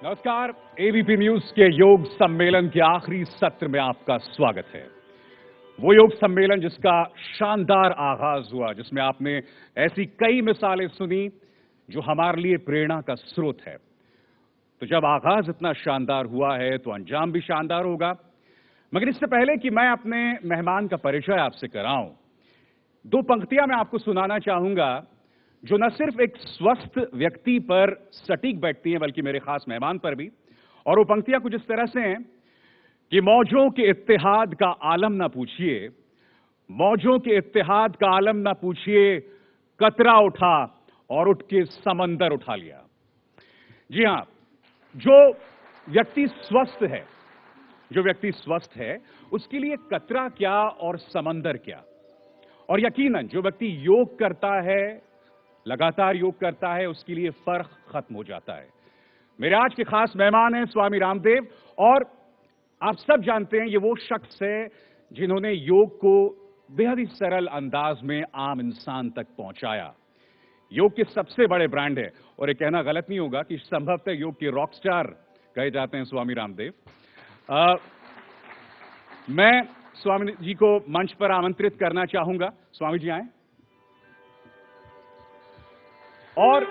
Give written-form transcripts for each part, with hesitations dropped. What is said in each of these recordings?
नमस्कार। ABP news के योग सम्मेलन के आखिरी सत्र में आपका स्वागत है। वो योग सम्मेलन जिसका शानदार आगाज हुआ, जिसमें आपने ऐसी कई मिसालें सुनी जो हमारे लिए प्रेरणा का स्रोत है। तो जब आगाज इतना शानदार हुआ है तो अंजाम भी शानदार होगा। मगर इससे पहले कि मैं अपने मेहमान का परिचय आपसे कराऊं, दो पंक्तियां मैं आपको सुनाना चाहूंगा जो न सिर्फ एक स्वस्थ व्यक्ति पर सटीक बैठती हैं बल्कि मेरे खास मेहमान पर भी। और वो पंक्तियां कुछ इस तरह से हैं कि मौजों के इत्तेहाद का आलम ना पूछिए, मौजों के इत्तेहाद का आलम ना पूछिए, कतरा उठा और उठ के समंदर उठा लिया। जी हां, जो व्यक्ति स्वस्थ है उसके लिए कतरा क्या और समंदर क्या। और यकीनन जो व्यक्ति योग करता है, लगातार योग करता है, उसके लिए फर्क खत्म हो जाता है। मेरे आज के खास मेहमान हैं स्वामी रामदेव, और आप सब जानते हैं ये वो शख्स है जिन्होंने योग को बेहद ही सरल अंदाज में आम इंसान तक पहुंचाया। योग के सबसे बड़े ब्रांड है, और ये कहना गलत नहीं होगा कि संभवतः योग के रॉक स्टार कहे जाते हैं स्वामी रामदेव। मैं स्वामी जी को मंच पर आमंत्रित करना चाहूंगा। स्वामी जी आए। और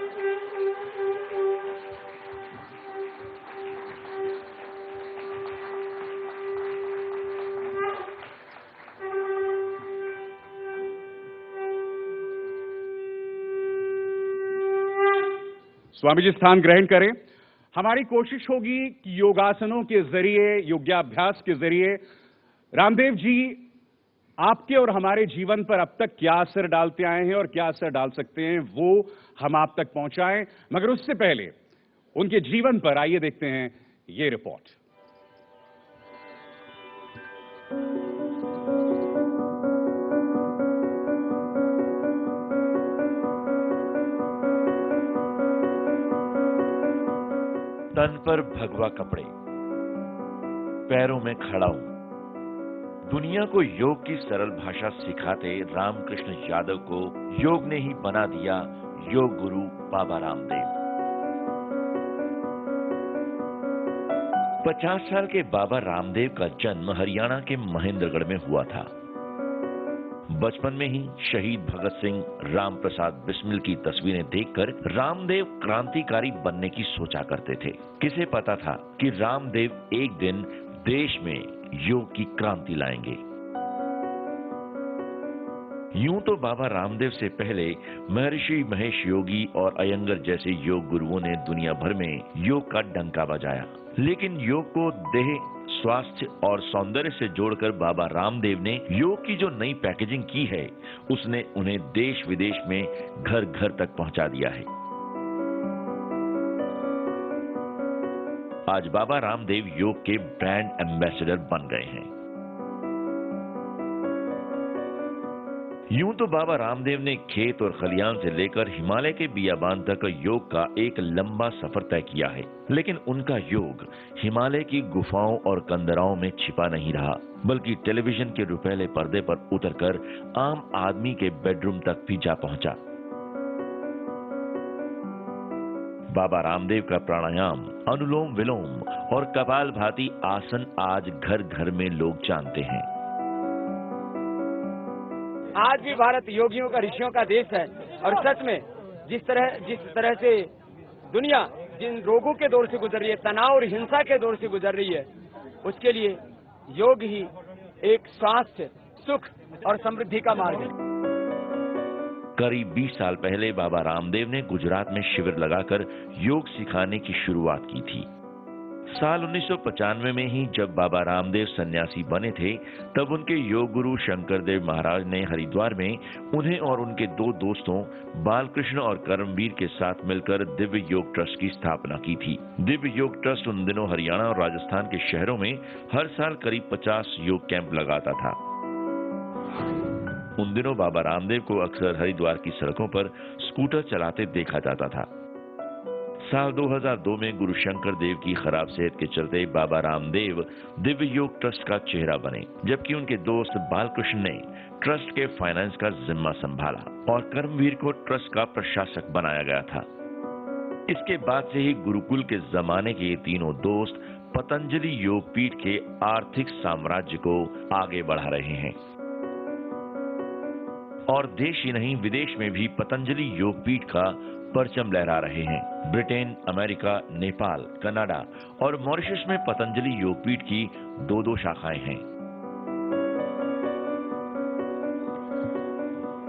स्वामी जी स्थान ग्रहण करें। हमारी कोशिश होगी कि योगासनों के जरिए, योगाभ्यास के जरिए रामदेव जी आपके और हमारे जीवन पर अब तक क्या असर डालते आए हैं और क्या असर डाल सकते हैं वो हम आप तक पहुंचाएं। मगर उससे पहले उनके जीवन पर आइए देखते हैं ये रिपोर्ट। तन पर भगवा कपड़े, पैरों में खड़ाऊ। दुनिया को योग की सरल भाषा सिखाते रामकृष्ण यादव को योग ने ही बना दिया योग गुरु बाबा रामदेव। 50 साल के बाबा रामदेव का जन्म हरियाणा के महेंद्रगढ़ में हुआ था। बचपन में ही शहीद भगत सिंह, राम प्रसाद बिस्मिल की तस्वीरें देखकर रामदेव क्रांतिकारी बनने की सोचा करते थे। किसे पता था कि रामदेव एक दिन देश में योग की क्रांति लाएंगे। यूं तो बाबा रामदेव से पहले महर्षि महेश योगी और अयंगर जैसे योग गुरुओं ने दुनिया भर में योग का डंका बजाया, लेकिन योग को देह, स्वास्थ्य और सौंदर्य से जोड़कर बाबा रामदेव ने योग की जो नई पैकेजिंग की है, उसने उन्हें देश विदेश में घर घर तक पहुंचा दिया है। आज बाबा रामदेव योग के ब्रांड एम्बेसडर बन गए हैं। यूं तो बाबा रामदेव ने खेत और खलियान से लेकर हिमालय के बियाबान तक योग का एक लंबा सफर तय किया है, लेकिन उनका योग हिमालय की गुफाओं और कंदराओं में छिपा नहीं रहा, बल्कि टेलीविजन के रुपहले पर्दे पर उतरकर आम आदमी के बेडरूम तक भी जा पहुंचा। बाबा रामदेव का प्राणायाम, अनुलोम विलोम और कपालभाति आसन आज घर घर में लोग जानते हैं। आज भी भारत योगियों का, ऋषियों का देश है, और सच में जिस तरह से दुनिया जिन रोगों के दौर से गुजर रही है, तनाव और हिंसा के दौर से गुजर रही है, उसके लिए योग ही एक स्वास्थ्य, सुख और समृद्धि का मार्ग है। करीब 20 साल पहले बाबा रामदेव ने गुजरात में शिविर लगाकर योग सिखाने की शुरुआत की थी। साल 1995 में ही जब बाबा रामदेव सन्यासी बने थे, तब उनके योग गुरु शंकरदेव महाराज ने हरिद्वार में उन्हें और उनके दो दोस्तों बालकृष्ण और कर्मवीर के साथ मिलकर दिव्य योग ट्रस्ट की स्थापना की थी। दिव्य योग ट्रस्ट उन दिनों हरियाणा और राजस्थान के शहरों में हर साल करीब 50 योग कैंप लगाता था। उन दिनों बाबा रामदेव को अक्सर हरिद्वार की सड़कों पर स्कूटर चलाते देखा जाता था। साल 2002 में गुरु शंकर देव की खराब सेहत के चलते बाबा रामदेव दिव्य योग ट्रस्ट का चेहरा बने, जबकि उनके दोस्त बालकृष्ण ने ट्रस्ट के फाइनेंस का जिम्मा संभाला और कर्मवीर को ट्रस्ट का प्रशासक बनाया गया था। इसके बाद से ही गुरुकुल के जमाने के ये तीनों दोस्त पतंजलि योगपीठ के आर्थिक साम्राज्य को आगे बढ़ा रहे हैं और देश ही नहीं विदेश में भी पतंजलि योगपीठ का परचम लहरा रहे हैं। ब्रिटेन, अमेरिका, नेपाल, कनाडा और मॉरिशस में पतंजलि योगपीठ की 2-2 शाखाएं हैं।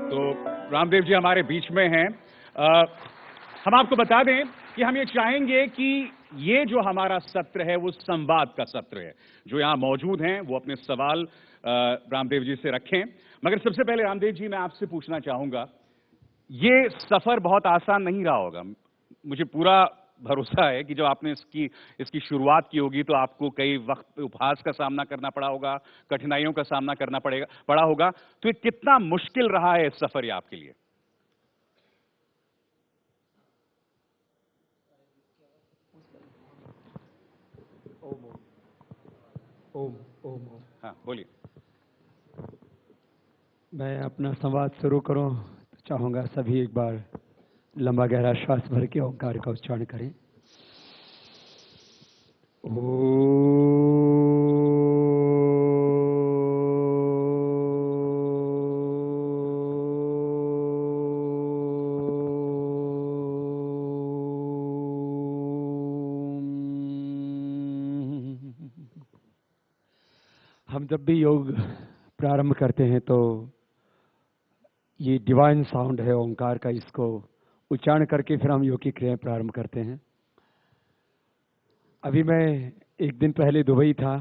तो रामदेव जी हमारे बीच में हैं। हम आपको बता दें कि हम ये चाहेंगे कि ये जो हमारा सत्र है वो संवाद का सत्र है। जो यहाँ मौजूद हैं वो अपने सवाल रामदेव जी से रखें। मगर सबसे पहले रामदेव जी मैं आपसे पूछना चाहूंगा, ये सफर बहुत आसान नहीं रहा होगा। मुझे पूरा भरोसा है कि जब आपने इसकी शुरुआत की होगी तो आपको कई वक्त उपहास का सामना करना पड़ा होगा, कठिनाइयों का सामना करना पड़ा होगा। तो ये कितना मुश्किल रहा है इस सफर ये आपके लिए? ओम ओम ओम। हाँ बोलिए। मैं अपना संवाद शुरू करूं तो चाहूंगा सभी एक बार लंबा गहरा श्वास भर के ओंकार का उच्चारण करें। हम जब भी योग प्रारंभ करते हैं तो ये डिवाइन साउंड है ओंकार का, इसको उच्चारण करके फिर हम योग की क्रियाएं प्रारंभ करते हैं। अभी मैं एक दिन पहले दुबई था।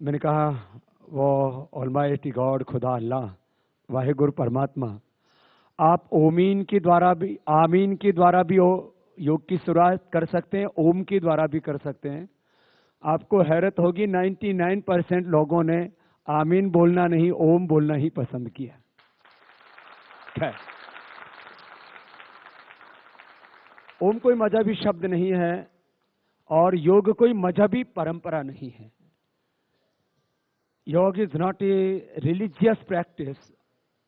मैंने कहा वो ऑलमाइटी गॉड, खुदा अल्लाह, वाहिगुरु परमात्मा, आप ओमीन के द्वारा भी, आमीन के द्वारा भी योग की शुरुआत कर सकते हैं, ओम के द्वारा भी कर सकते हैं। आपको हैरत होगी 99% लोगों ने आमीन बोलना नहीं, ओम बोलना ही पसंद किया। खैर, ओम कोई मजहबी शब्द नहीं है और योग कोई मजहबी परंपरा नहीं है। Yoga is not a religious practice,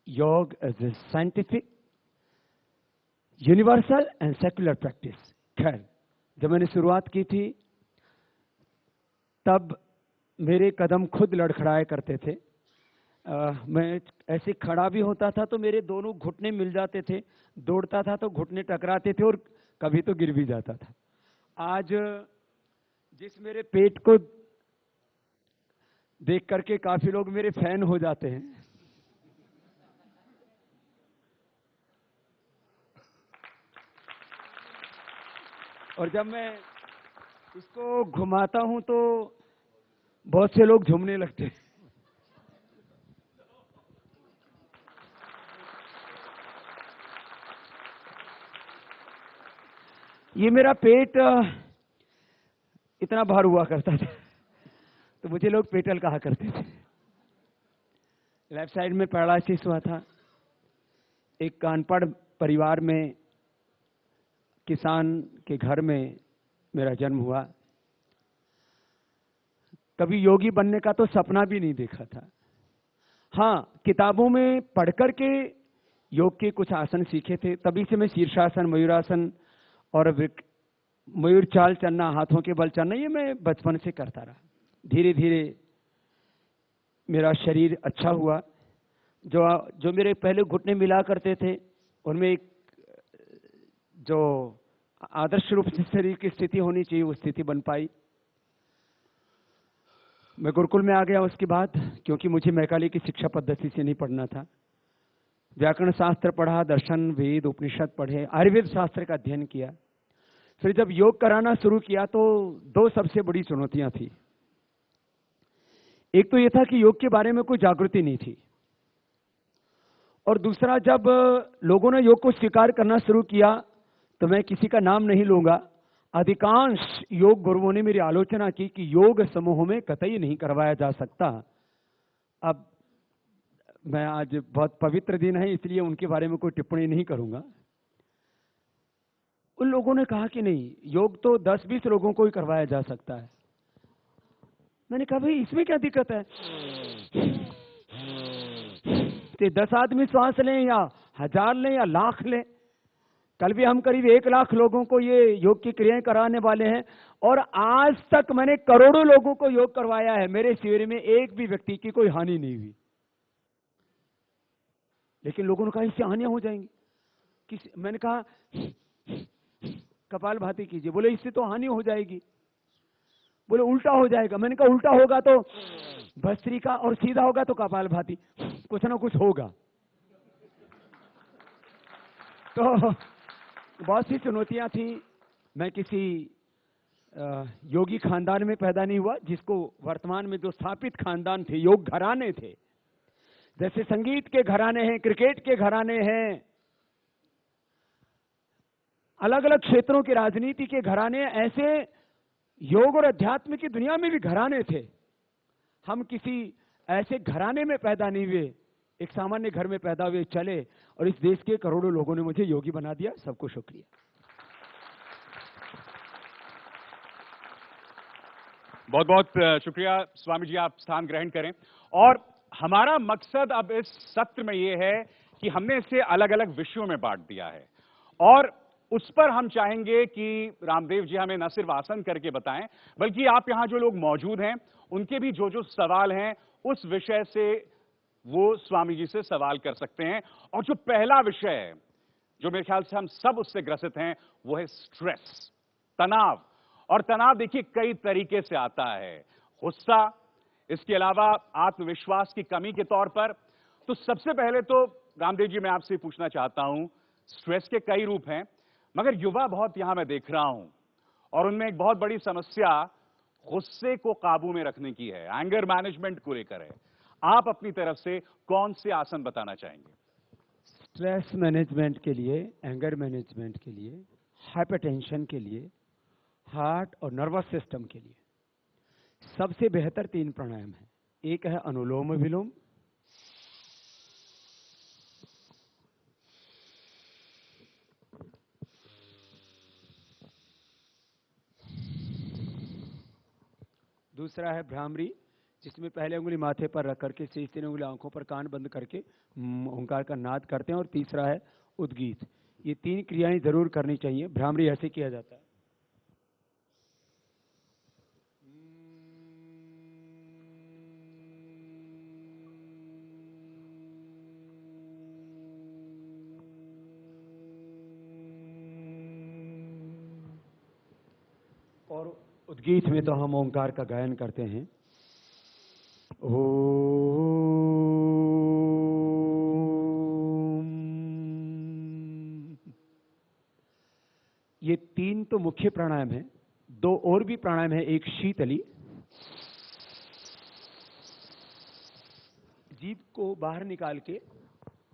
yoga is a scientific, universal and secular practice. खैर, जब मैंने शुरुआत की थी तब मेरे कदम खुद लड़खड़ाया करते थे। मैं ऐसे खड़ा भी होता था तो मेरे दोनों घुटने मिल जाते थे, दौड़ता था तो घुटने टकराते थे और कभी तो गिर भी जाता था। आज जिस मेरे पेट को देख करके काफी लोग मेरे फैन हो जाते हैं। और जब मैं इसको घुमाता हूं तो बहुत से लोग झूमने लगते हैं। ये मेरा पेट इतना भार हुआ करता था तो मुझे लोग पेटल कहा करते थे। लेफ्ट साइड में पैरालिसिस हुआ था। एक अनपढ़ परिवार में, किसान के घर में मेरा जन्म हुआ। कभी योगी बनने का तो सपना भी नहीं देखा था। हाँ, किताबों में पढ़कर के योग के कुछ आसन सीखे थे। तभी से मैं शीर्षासन, मयूरासन और मयूर चाल चलना, हाथों के बल चलना, ये मैं बचपन से करता रहा। धीरे धीरे मेरा शरीर अच्छा हुआ। जो मेरे पहले घुटने मिला करते थे उनमें एक जो आदर्श रूप से शरीर की स्थिति होनी चाहिए वो स्थिति बन पाई। मैं गुरुकुल में आ गया उसके बाद, क्योंकि मुझे मैकाले की शिक्षा पद्धति से नहीं पढ़ना था। व्याकरण शास्त्र पढ़ा, दर्शन, वेद, उपनिषद पढ़े, आयुर्वेद शास्त्र का अध्ययन किया। फिर जब योग कराना शुरू किया तो 2 सबसे बड़ी चुनौतियां थी। एक तो यह था कि योग के बारे में कोई जागृति नहीं थी, और दूसरा जब लोगों ने योग को स्वीकार करना शुरू किया तो मैं किसी का नाम नहीं लूंगा, अधिकांश योग गुरुओं ने मेरी आलोचना की कि योग समूहों में कतई नहीं करवाया जा सकता। अब मैं, आज बहुत पवित्र दिन है इसलिए उनके बारे में कोई टिप्पणी नहीं करूंगा। उन लोगों ने कहा कि नहीं, योग तो 10-20 लोगों को ही करवाया जा सकता है। मैंने कहा भाई इसमें क्या दिक्कत है? 10 आदमी श्वास लें या 1000 लें या लाख लें, कल भी हम करीब 1 लाख लोगों को ये योग की क्रियाएं कराने वाले हैं, और आज तक मैंने करोड़ों लोगों को योग करवाया है। मेरे शिविर में एक भी व्यक्ति की कोई हानि नहीं हुई। लेकिन लोगों ने कहा इससे हानियां हो जाएंगी। मैंने कहा कपालभाति कीजिए। बोले इससे तो हानि हो जाएगी। बोले उल्टा हो जाएगा। मैंने कहा उल्टा होगा तो भस्त्रिका और सीधा होगा तो कपालभाति, कुछ ना कुछ होगा। तो बहुत सी चुनौतियां थी। मैं किसी योगी खानदान में पैदा नहीं हुआ, जिसको वर्तमान में जो स्थापित खानदान थे, योग घराने थे, जैसे संगीत के घराने हैं, क्रिकेट के घराने हैं, अलग अलग क्षेत्रों की राजनीति के घराने, ऐसे योग और अध्यात्म की दुनिया में भी घराने थे। हम किसी ऐसे घराने में पैदा नहीं हुए, एक सामान्य घर में पैदा हुए चले, और इस देश के करोड़ों लोगों ने मुझे योगी बना दिया। सबको शुक्रिया। बहुत बहुत शुक्रिया स्वामी जी, आप स्थान ग्रहण करें। और हमारा मकसद अब इस सत्र में यह है कि हमने इसे अलग अलग विषयों में बांट दिया है, और उस पर हम चाहेंगे कि रामदेव जी हमें न सिर्फ आसन करके बताएं, बल्कि आप यहां जो लोग मौजूद हैं उनके भी जो जो सवाल हैं उस विषय से वो स्वामी जी से सवाल कर सकते हैं। और जो पहला विषय है, जो मेरे ख्याल से हम सब उससे ग्रसित हैं, वो है स्ट्रेस, तनाव। और तनाव देखिए कई तरीके से आता है। गुस्सा, इसके अलावा आत्मविश्वास की कमी के तौर पर। तो सबसे पहले तो रामदेव जी मैं आपसे पूछना चाहता हूं, स्ट्रेस के कई रूप हैं, मगर युवा बहुत यहां मैं देख रहा हूं, और उनमें एक बहुत बड़ी समस्या गुस्से को काबू में रखने की है, एंगर मैनेजमेंट को लेकर है। आप अपनी तरफ से कौन से आसन बताना चाहेंगे? स्ट्रेस मैनेजमेंट के लिए, एंगर मैनेजमेंट के लिए, हाइपरटेंशन के लिए, हार्ट और नर्वस सिस्टम के लिए सबसे बेहतर 3 प्राणायाम है। एक है अनुलोम विलोम, दूसरा है भ्रामरी, जिसमें पहले उंगली माथे पर रख करके शेष 3 उंगली आंखों पर, कान बंद करके ओंकार का नाद करते हैं, और तीसरा है उद्गीत। ये 3 क्रियाएं जरूर करनी चाहिए। भ्रामरी ऐसे किया जाता है। और उद्गीत में तो हम ओंकार का गायन करते हैं। ये 3 तो मुख्य प्राणायाम है। 2 और भी प्राणायाम है। एक शीतली, जीभ को बाहर निकाल के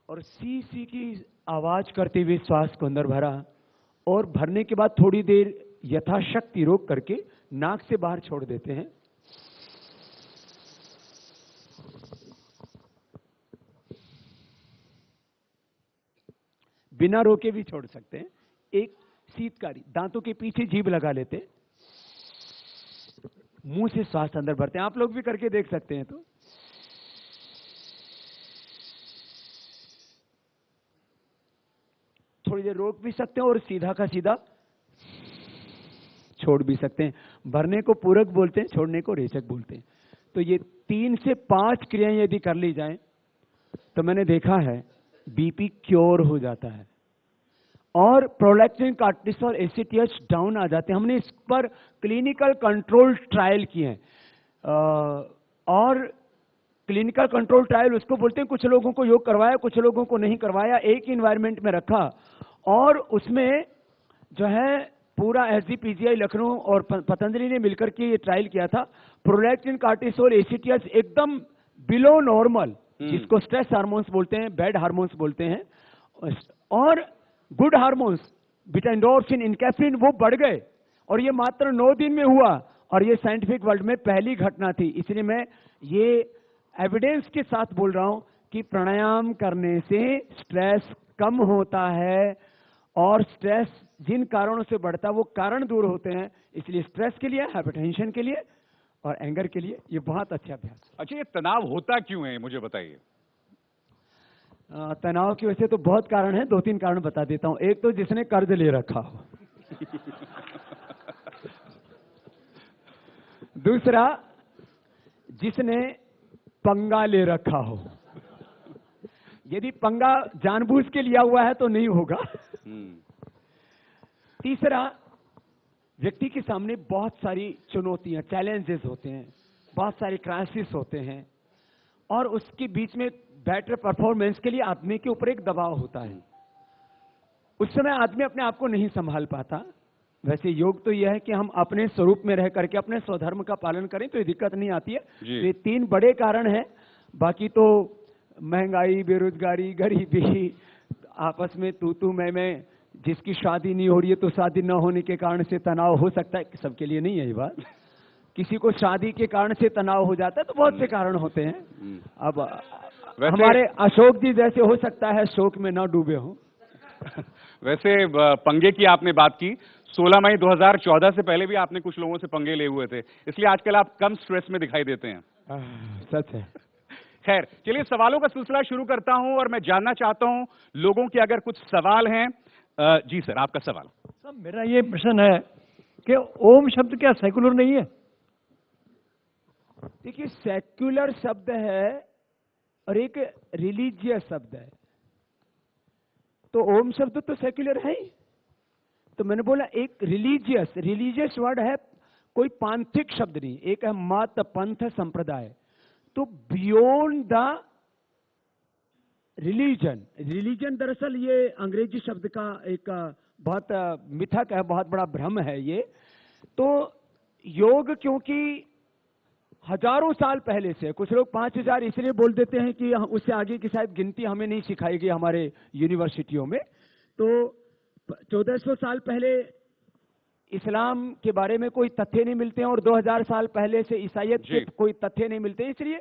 और सी सी की आवाज करते हुए श्वास को अंदर भरा, और भरने के बाद थोड़ी देर यथाशक्ति रोक करके नाक से बाहर छोड़ देते हैं। बिना रोके भी छोड़ सकते हैं। एक शीतकारी, दांतों के पीछे जीभ लगा लेते, मुंह से श्वास अंदर भरते हैं। आप लोग भी करके देख सकते हैं। तो थोड़ी देर रोक भी सकते हैं और सीधा का सीधा छोड़ भी सकते हैं। भरने को पूरक बोलते हैं, छोड़ने को रेचक बोलते हैं। तो ये 3 से 5 क्रियाएं यदि कर ली जाएं तो मैंने देखा है बीपी क्योर हो जाता है, और प्रोलैक्टिन, कार्टिसोल, एसीटीएच डाउन आ जाते हैं। हमने इस पर क्लिनिकल कंट्रोल ट्रायल किए हैं, और क्लिनिकल कंट्रोल ट्रायल उसको बोलते हैं। कुछ लोगों को योग करवाया, कुछ लोगों को नहीं करवाया, एक इन्वायरमेंट में रखा, और उसमें जो है पूरा एसजीपीजीआई लखनऊ और पतंजलि ने मिलकर के ये ट्रायल किया था। प्रोलैक्टिन, कार्टिसोल, एसीटीएच एकदम बिलो नॉर्मल, जिसको स्ट्रेस हार्मोन्स बोलते हैं, बैड हार्मोन्स बोलते हैं, और गुड हार्मोन्स बीटा एंडोर्फिन, इनकैफ्रिन, वो बढ़ गए। और ये मात्र 9 दिन में हुआ, और ये साइंटिफिक वर्ल्ड में पहली घटना थी। इसलिए मैं ये एविडेंस के साथ बोल रहा हूं कि प्राणायाम करने से स्ट्रेस कम होता है, और स्ट्रेस जिन कारणों से बढ़ता है वो कारण दूर होते हैं। इसलिए स्ट्रेस के लिए, हाइपरटेंशन के लिए और एंगर के लिए ये बहुत अच्छा अभ्यास है। अच्छा, ये तनाव होता क्यों है, मुझे बताइए। तनाव की वजह से तो बहुत कारण है, 2-3 कारण बता देता हूं। एक तो जिसने कर्ज ले रखा हो, दूसरा जिसने पंगा ले रखा हो। यदि पंगा जानबूझ के लिया हुआ है तो नहीं होगा। तीसरा, व्यक्ति के सामने बहुत सारी चुनौतियां, चैलेंजेस होते हैं, बहुत सारे क्राइसिस होते हैं, और उसके बीच में बेटर परफॉर्मेंस के लिए आदमी के ऊपर एक दबाव होता है। उस समय आदमी अपने आप को नहीं संभाल पाता। वैसे योग तो यह है कि हम अपने स्वरूप में रह करके अपने स्वधर्म का पालन करें तो ये दिक्कत नहीं आती है। तो ये 3 बड़े कारण हैं। बाकी तो महंगाई, बेरोजगारी, गरीबी, आपस में तू मैं, जिसकी शादी नहीं हो रही है तो शादी न होने के कारण से तनाव हो सकता है। सबके लिए नहीं है ये बात। किसी को शादी के कारण से तनाव हो जाता है, तो बहुत से कारण होते हैं। अब हमारे अशोक जी जैसे हो सकता है शोक में न डूबे हो। वैसे पंगे की आपने बात की, 16 मई 2014 से पहले भी आपने कुछ लोगों से पंगे लिए हुए थे, इसलिए आजकल आप कम स्ट्रेस में दिखाई देते हैं। सच है। खैर, चलिए सवालों का सिलसिला शुरू करता हूं और मैं जानना चाहता हूं लोगों के अगर कुछ सवाल हैं। जी सर, आपका सवाल। सर, मेरा ये प्रश्न है कि ओम शब्द क्या सेकुलर नहीं है? देखिए, सेक्युलर शब्द है और एक रिलीजियस शब्द है। तो ओम शब्द तो सेक्युलर है ही। तो मैंने बोला एक रिलीजियस वर्ड है, कोई पांथिक शब्द नहीं। एक है मत, पंथ, संप्रदाय। तो बियॉन्ड द रिलीजन दरअसल ये अंग्रेजी शब्द का एक बहुत मिथक है, बहुत बड़ा भ्रम है ये। तो योग क्योंकि हजारों साल पहले से, कुछ लोग 5000 इसलिए बोल देते हैं कि उससे आगे की शायद गिनती हमें नहीं सिखाई गई हमारे यूनिवर्सिटियों में। तो 1400 साल पहले इस्लाम के बारे में कोई तथ्य नहीं मिलते हैं और 2000 साल पहले से ईसाईयत के कोई तथ्य नहीं मिलते। इसलिए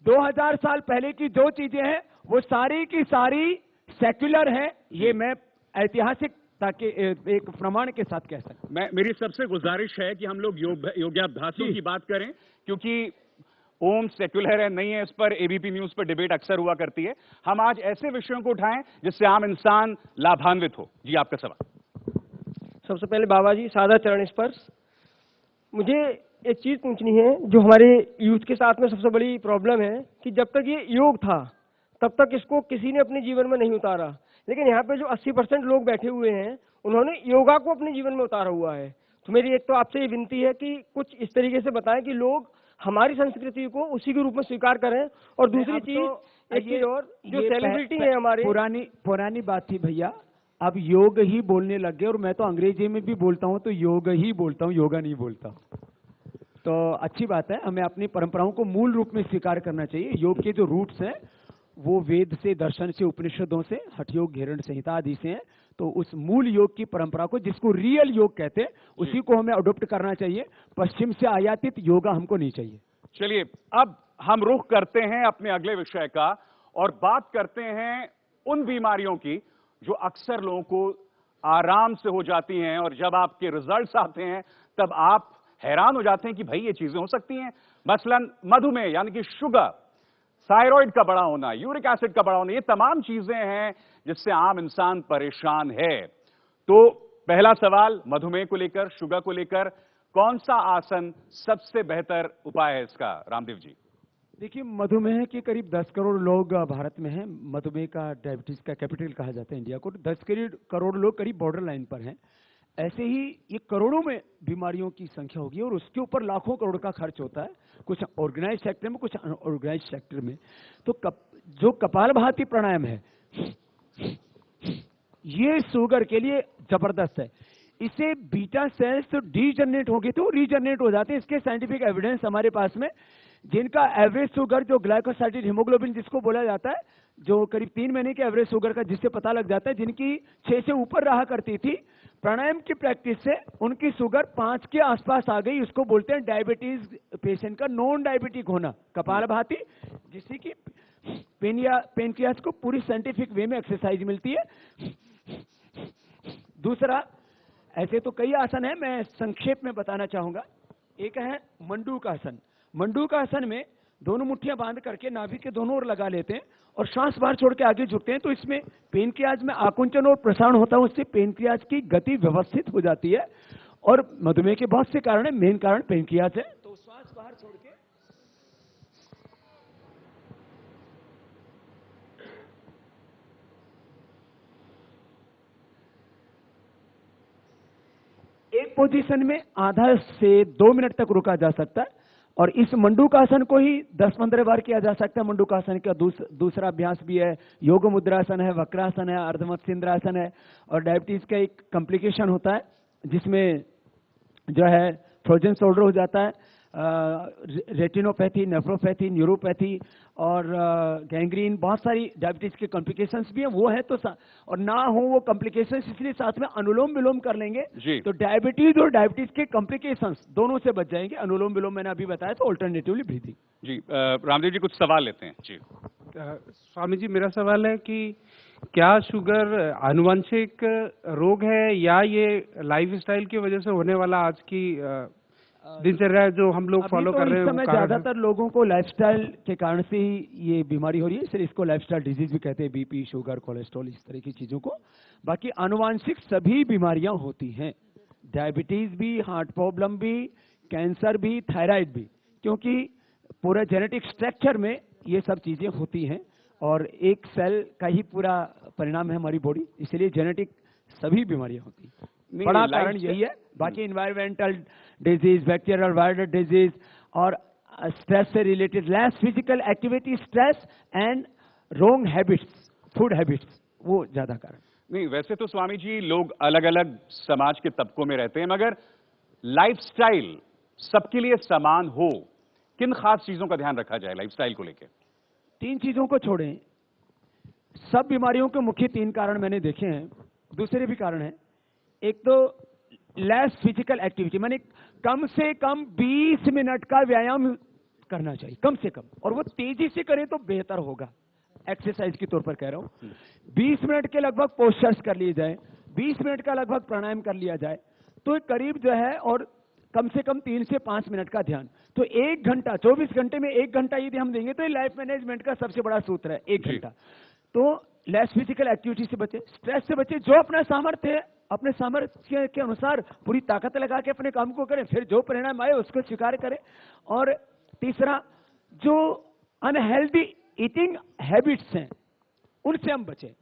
2000 साल पहले की जो चीजें हैं वो सारी की सारी सेक्युलर हैं। ये मैं ऐतिहासिक ताकि एक प्रमाण के साथ कह सकूं। मेरी सबसे गुजारिश है कि हम लोग योगाभ्यासों की बात करें, क्योंकि ओम सेक्युलर है नहीं है, इस पर एबीपी न्यूज पर डिबेट अक्सर हुआ करती है। हम आज ऐसे विषयों को उठाएं जिससे आम इंसान लाभान्वित हो। जी, आपका सवाल। सबसे पहले बाबा जी, सादा चरण स्पर्श। मुझे एक चीज पूछनी है जो हमारे यूथ के साथ में सबसे बड़ी प्रॉब्लम है कि जब तक ये योग था तब तक इसको किसी ने अपने जीवन में नहीं उतारा, लेकिन यहाँ पे जो 80% लोग बैठे हुए हैं उन्होंने योगा को अपने जीवन में उतारा हुआ है। तो मेरी एक तो आपसे ये विनती है कि कुछ इस तरीके से बताएं कि लोग हमारी संस्कृति को उसी के रूप में स्वीकार करें। और दूसरी चीज, एक चीज और, जो सेलिब्रिटी है हमारे, पुरानी बात थी भैया, अब योग ही बोलने लग गए। और मैं तो अंग्रेजी में भी बोलता हूं तो योग ही बोलता हूं, योगा नहीं बोलता। तो अच्छी बात है, हमें अपनी परंपराओं को मूल रूप में स्वीकार करना चाहिए। योग के जो रूट्स हैं वो वेद से, दर्शन से, उपनिषदों से, हठ योग, घेरण संहिता आदि से हैं। तो उस मूल योग की परंपरा को, जिसको रियल योग कहते हैं, उसी को हमें अडॉप्ट करना चाहिए। पश्चिम से आयातित योगा हमको नहीं चाहिए। चलिए, अब हम रुख करते हैं अपने अगले विषय का और बात करते हैं उन बीमारियों की जो अक्सर लोगों को आराम से हो जाती हैं और जब आपके रिजल्ट्स आते हैं तब आप हैरान हो जाते हैं कि भाई ये चीजें हो सकती हैं। मसलन मधुमेह यानी कि शुगर, थायराइड का बड़ा होना, यूरिक एसिड का बड़ा होना, ये तमाम चीजें हैं जिससे आम इंसान परेशान है। तो पहला सवाल मधुमेह को लेकर, शुगर को लेकर, कौन सा आसन सबसे बेहतर उपाय है इसका, रामदेव जी? देखिए, मधुमेह के करीब 10 करोड़ लोग भारत में हैं। मधुमेह का, डायबिटीज का कैपिटल कहा जाता है इंडिया को। 10 करोड़ लोग करीब बॉर्डर लाइन पर हैं। ऐसे ही ये करोड़ों में बीमारियों की संख्या होगी और उसके ऊपर लाखों करोड़ का खर्च होता है, कुछ ऑर्गेनाइज सेक्टर में, कुछ अनऑर्गेनाइज सेक्टर में। तो जो कपालभाति प्राणायाम है ये शुगर के लिए जबरदस्त है। इसे बीटा सेल्स तो डीजनरेट होगी तो रीजनरेट हो जाते हैं। इसके साइंटिफिक एविडेंस हमारे पास में, जिनका एवरेज शुगर, जो ग्लाइकोसाइडेड हीमोग्लोबिन जिसको बोला जाता है, जो करीब 3 महीने के एवरेज शुगर का जिससे पता लग जाता है, जिनकी 6 से ऊपर रहा करती थी, प्राणायाम की प्रैक्टिस से उनकी शुगर 5 के आसपास आ गई। उसको बोलते हैं डायबिटीज पेशेंट का नॉन डायबिटिक होना, कपालभाति, जिससे कि पेनक्रियास को पूरी साइंटिफिक वे में एक्सरसाइज मिलती है। दूसरा, ऐसे तो कई आसन है, मैं संक्षेप में बताना चाहूंगा। एक है मंडूक आसन। मंडूक आसन में दोनों मुट्ठियां बांध करके नाभि के दोनों ओर लगा लेते हैं और श्वास बाहर छोड़ के आगे झुकते हैं, तो इसमें पेनक्रियाज में आकुंचन और प्रसारण होता है, उससे पेनक्रियाज की गति व्यवस्थित हो जाती है। और मधुमेह के बहुत से कारण है, मेन कारण पेनक्रियाज है। तो श्वास बाहर छोड़ के एक पोजीशन में आधा से 2 मिनट तक रुका जा सकता है। और इस मंडूकासन को ही 10-15 बार किया जा सकता है। मंडूकासन का दूसरा अभ्यास भी है, योग मुद्रासन है, वक्रासन है, अर्धमत्स्येंद्रासन है। और डायबिटीज का एक कॉम्प्लिकेशन होता है जिसमें जो है फ्रोजन शोल्डर हो जाता है, रेटिनोपैथी, नेफ्रोपैथी, न्यूरोपैथी और गैंग्रीन, बहुत सारी डायबिटीज के कॉम्प्लिकेशंस भी हैं। वो है तो और ना हो वो कॉम्प्लिकेशंस, इसलिए साथ में अनुलोम विलोम कर लेंगे तो डायबिटीज और डायबिटीज के कॉम्प्लिकेशंस दोनों से बच जाएंगे। अनुलोम विलोम मैंने अभी बताया, तो ऑल्टरनेटिवली ब्रीदिंग। जी रामदेव जी कुछ सवाल लेते हैं जी। स्वामी जी, मेरा सवाल है कि क्या शुगर आनुवंशिक रोग है या ये लाइफस्टाइल की वजह से होने वाला आज की दिनचर्या है जो हम लोग फॉलो कर रहे हैं? इस समय ज्यादातर लोगों को लाइफस्टाइल के कारण से ही ये बीमारी हो रही है, इसलिए इसको लाइफस्टाइल डिजीज भी कहते हैं, बीपी, शुगर, कोलेस्ट्रॉल, इस तरह की चीजों को। बाकी आनुवांशिक सभी बीमारियां होती हैं, डायबिटीज भी, हार्ट प्रॉब्लम भी, कैंसर भी, थायराइड भी, क्योंकि पूरा जेनेटिक स्ट्रक्चर में ये सब चीजें होती हैं और एक सेल का ही पूरा परिणाम है हमारी बॉडी, इसलिए जेनेटिक सभी बीमारियां होती हैं। बड़ा कारण यही है। बाकी environmental disease, bacterial viral disease और स्ट्रेस से related less physical activity, stress and wrong habits, food habits, वो ज्यादा कारण। नहीं, वैसे तो स्वामी जी लोग अलग अलग समाज के तबकों में रहते हैं, मगर लाइफस्टाइल सबके लिए समान हो, किन खास चीजों का ध्यान रखा जाए लाइफस्टाइल को लेकर? 3 चीजों को छोड़ें, सब बीमारियों के मुख्य 3 कारण मैंने देखे हैं, दूसरे भी कारण हैं। एक तो लेस फिजिकल एक्टिविटी, माने कम से कम 20 मिनट का व्यायाम करना चाहिए, कम से कम, और वो तेजी से करें तो बेहतर होगा। एक्सरसाइज के तौर पर कह रहा हूं, 20 मिनट के लगभग पोस्चर्स कर लिए जाए, 20 मिनट का लगभग प्राणायाम कर लिया जाए तो करीब जो है, और कम से कम 3 से 5 मिनट का ध्यान। तो 1 घंटा, 24 घंटे में 1 घंटा यदि हम देंगे तो ये लाइफ मैनेजमेंट का सबसे बड़ा सूत्र है, 1 घंटा। तो लेस फिजिकल एक्टिविटी से बचे, स्ट्रेस से बचे, जो अपना सामर्थ्य है अपने सामर्थ्य के अनुसार पूरी ताकत लगा के अपने काम को करें, फिर जो परिणाम आए उसको स्वीकार करें। और तीसरा, जो अनहेल्दी ईटिंग हैबिट्स हैं उनसे हम बचें।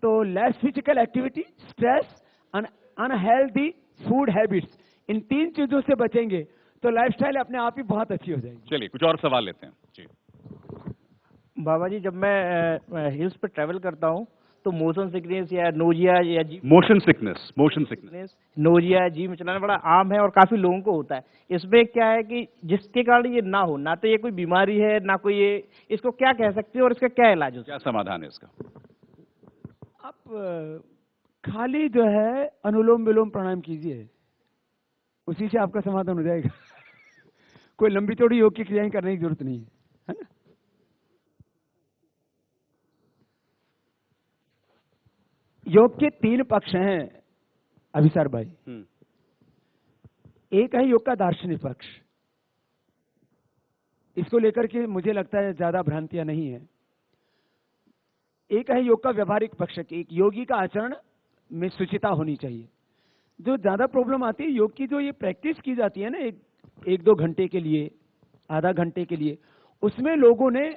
तो less physical activity, stress, unhealthy food habits, इन 3 चीजों से बचेंगे तो लाइफस्टाइल अपने आप ही बहुत अच्छी हो जाएगी। चलिए कुछ और सवाल लेते हैं जी। बाबा जी, जब मैं हिल्स पे ट्रैवल करता हूँ तो मोशन सिकनेस या नोजिया या जी मोशन सिकनेस नोजिया, जी में चलाना बड़ा आम है और काफी लोगों को होता है। इसमें क्या है कि जिसके कारण ये ना हो, ना तो ये कोई बीमारी है ना कोई ये, इसको क्या कह सकते हैं और इसका क्या इलाज हो? क्या समाधान है इसका? आप खाली जो है अनुलोम विलोम प्राणायाम कीजिए, उसी से आपका समाधान हो जाएगा। कोई लंबी चौड़ी योग की क्रियाएं करने की जरूरत नहीं है ना? योग के 3 पक्ष हैं अभिसार भाई। एक है योग का दार्शनिक पक्ष, इसको लेकर के मुझे लगता है ज्यादा भ्रांतियां नहीं है। एक है योग का व्यवहारिक पक्ष, एक योगी का आचरण में शुचिता होनी चाहिए। जो ज्यादा प्रॉब्लम आती है योग की, जो ये प्रैक्टिस की जाती है ना, 1-2 घंटे के लिए, आधा घंटे के लिए, उसमें लोगों ने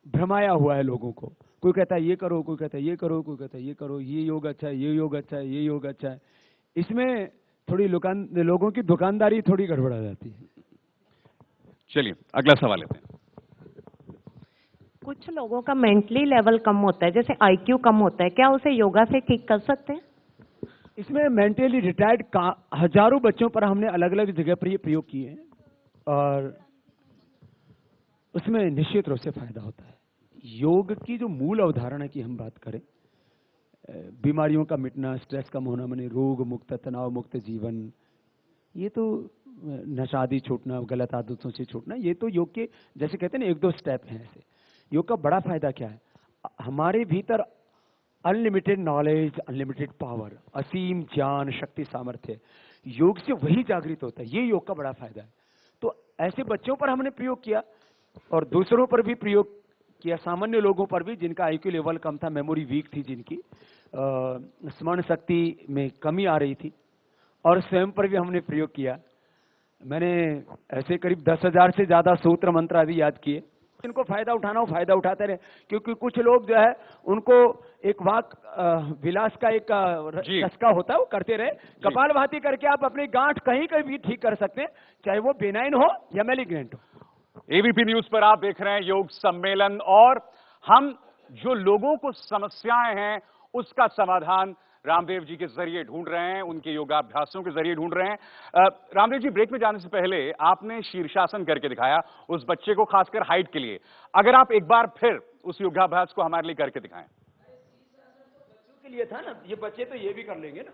भ्रमाया हुआ है लोगों को। कोई कहता है ये करो, कोई कहता है ये करो, कोई कहता है ये करो, ये योग अच्छा है, ये योग अच्छा है, ये योग अच्छा है। इसमें थोड़ी लोगों की दुकानदारी थोड़ी गड़बड़ा जाती है। चलिए अगला सवाल लेते हैं। कुछ लोगों का मेंटली लेवल कम होता है, जैसे आईक्यू कम होता है, क्या उसे योगा से ठीक कर सकते हैं? इसमें मेंटली रिटायर्ड हजारों बच्चों पर हमने अलग अलग जगह पर ये प्रयोग किए हैं और उसमें निश्चित रूप से फायदा होता है। योग की जो मूल अवधारणा की हम बात करें, बीमारियों का मिटना, स्ट्रेस कम होना, माने रोग मुक्त, तनाव मुक्त जीवन, ये तो नशादी छूटना, गलत आदतों से छूटना, ये तो योग के जैसे कहते हैं ना 1-2 स्टेप हैं ऐसे। योग का बड़ा फायदा क्या है? हमारे भीतर अनलिमिटेड नॉलेज, अनलिमिटेड पावर, असीम ज्ञान, शक्ति, सामर्थ्य, योग से वही जागृत होता है। ये योग का बड़ा फायदा है। तो ऐसे बच्चों पर हमने प्रयोग किया और दूसरों पर भी प्रयोग किया, सामान्य लोगों पर भी जिनका आईक्यू लेवल कम था, मेमोरी वीक थी, जिनकी स्मरण शक्ति में कमी आ रही थी, और स्वयं पर भी हमने प्रयोग किया। मैंने ऐसे करीब 10,000 से ज्यादा सूत्र मंत्र आदि याद किए। इनको फायदा उठाना हो फायदा उठाते रहे, क्योंकि कुछ लोग जो है उनको एक वाक विलास का एक चस्का होता है, वो करते रहे। कपालभाति करके आप अपनी गांठ कहीं कहीं भी ठीक कर सकते हैं, चाहे वो बेनाइन हो या मैलिग्नेंट हो। एबीपी न्यूज पर आप देख रहे हैं योग सम्मेलन, और हम जो लोगों को समस्याएं हैं उसका समाधान रामदेव जी के जरिए ढूंढ रहे हैं, उनके योगाभ्यासों के जरिए ढूंढ रहे हैं। रामदेव जी, ब्रेक में जाने से पहले आपने शीर्षासन करके दिखाया उस बच्चे को, खासकर हाइट के लिए। अगर आप एक बार फिर उस योगाभ्यास को हमारे लिए करके दिखाएं। बच्चों के लिए था ना, ये बच्चे तो ये भी कर लेंगे ना।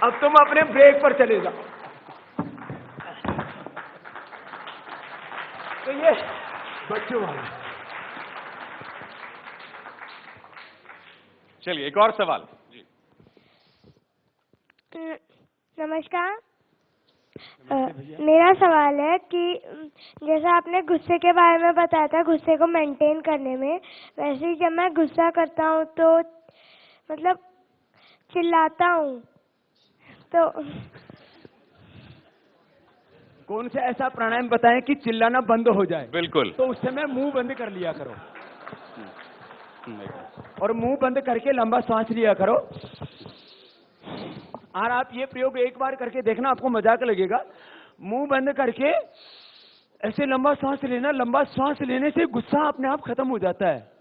अब तुम अपने ब्रेक पर चले जाओ। तो ये बच्चों वाला। चलिए, एक और सवाल जी। नमस्कार। मेरा सवाल है कि जैसा आपने गुस्से के बारे में बताया था, गुस्से को मेंटेन करने में, वैसे ही जब मैं गुस्सा करता हूँ तो मतलब चिल्लाता हूँ, तो कौन सा ऐसा प्राणायाम बताएं कि चिल्लाना बंद हो जाए? बिल्कुल। तो उस समय मुंह बंद कर लिया करो, और मुंह बंद करके लंबा सांस लिया करो। और आप ये प्रयोग एक बार करके देखना, आपको मजाक लगेगा। मुंह बंद करके ऐसे लंबा सांस लेना, लंबा सांस लेने से गुस्सा अपने आप खत्म हो जाता है।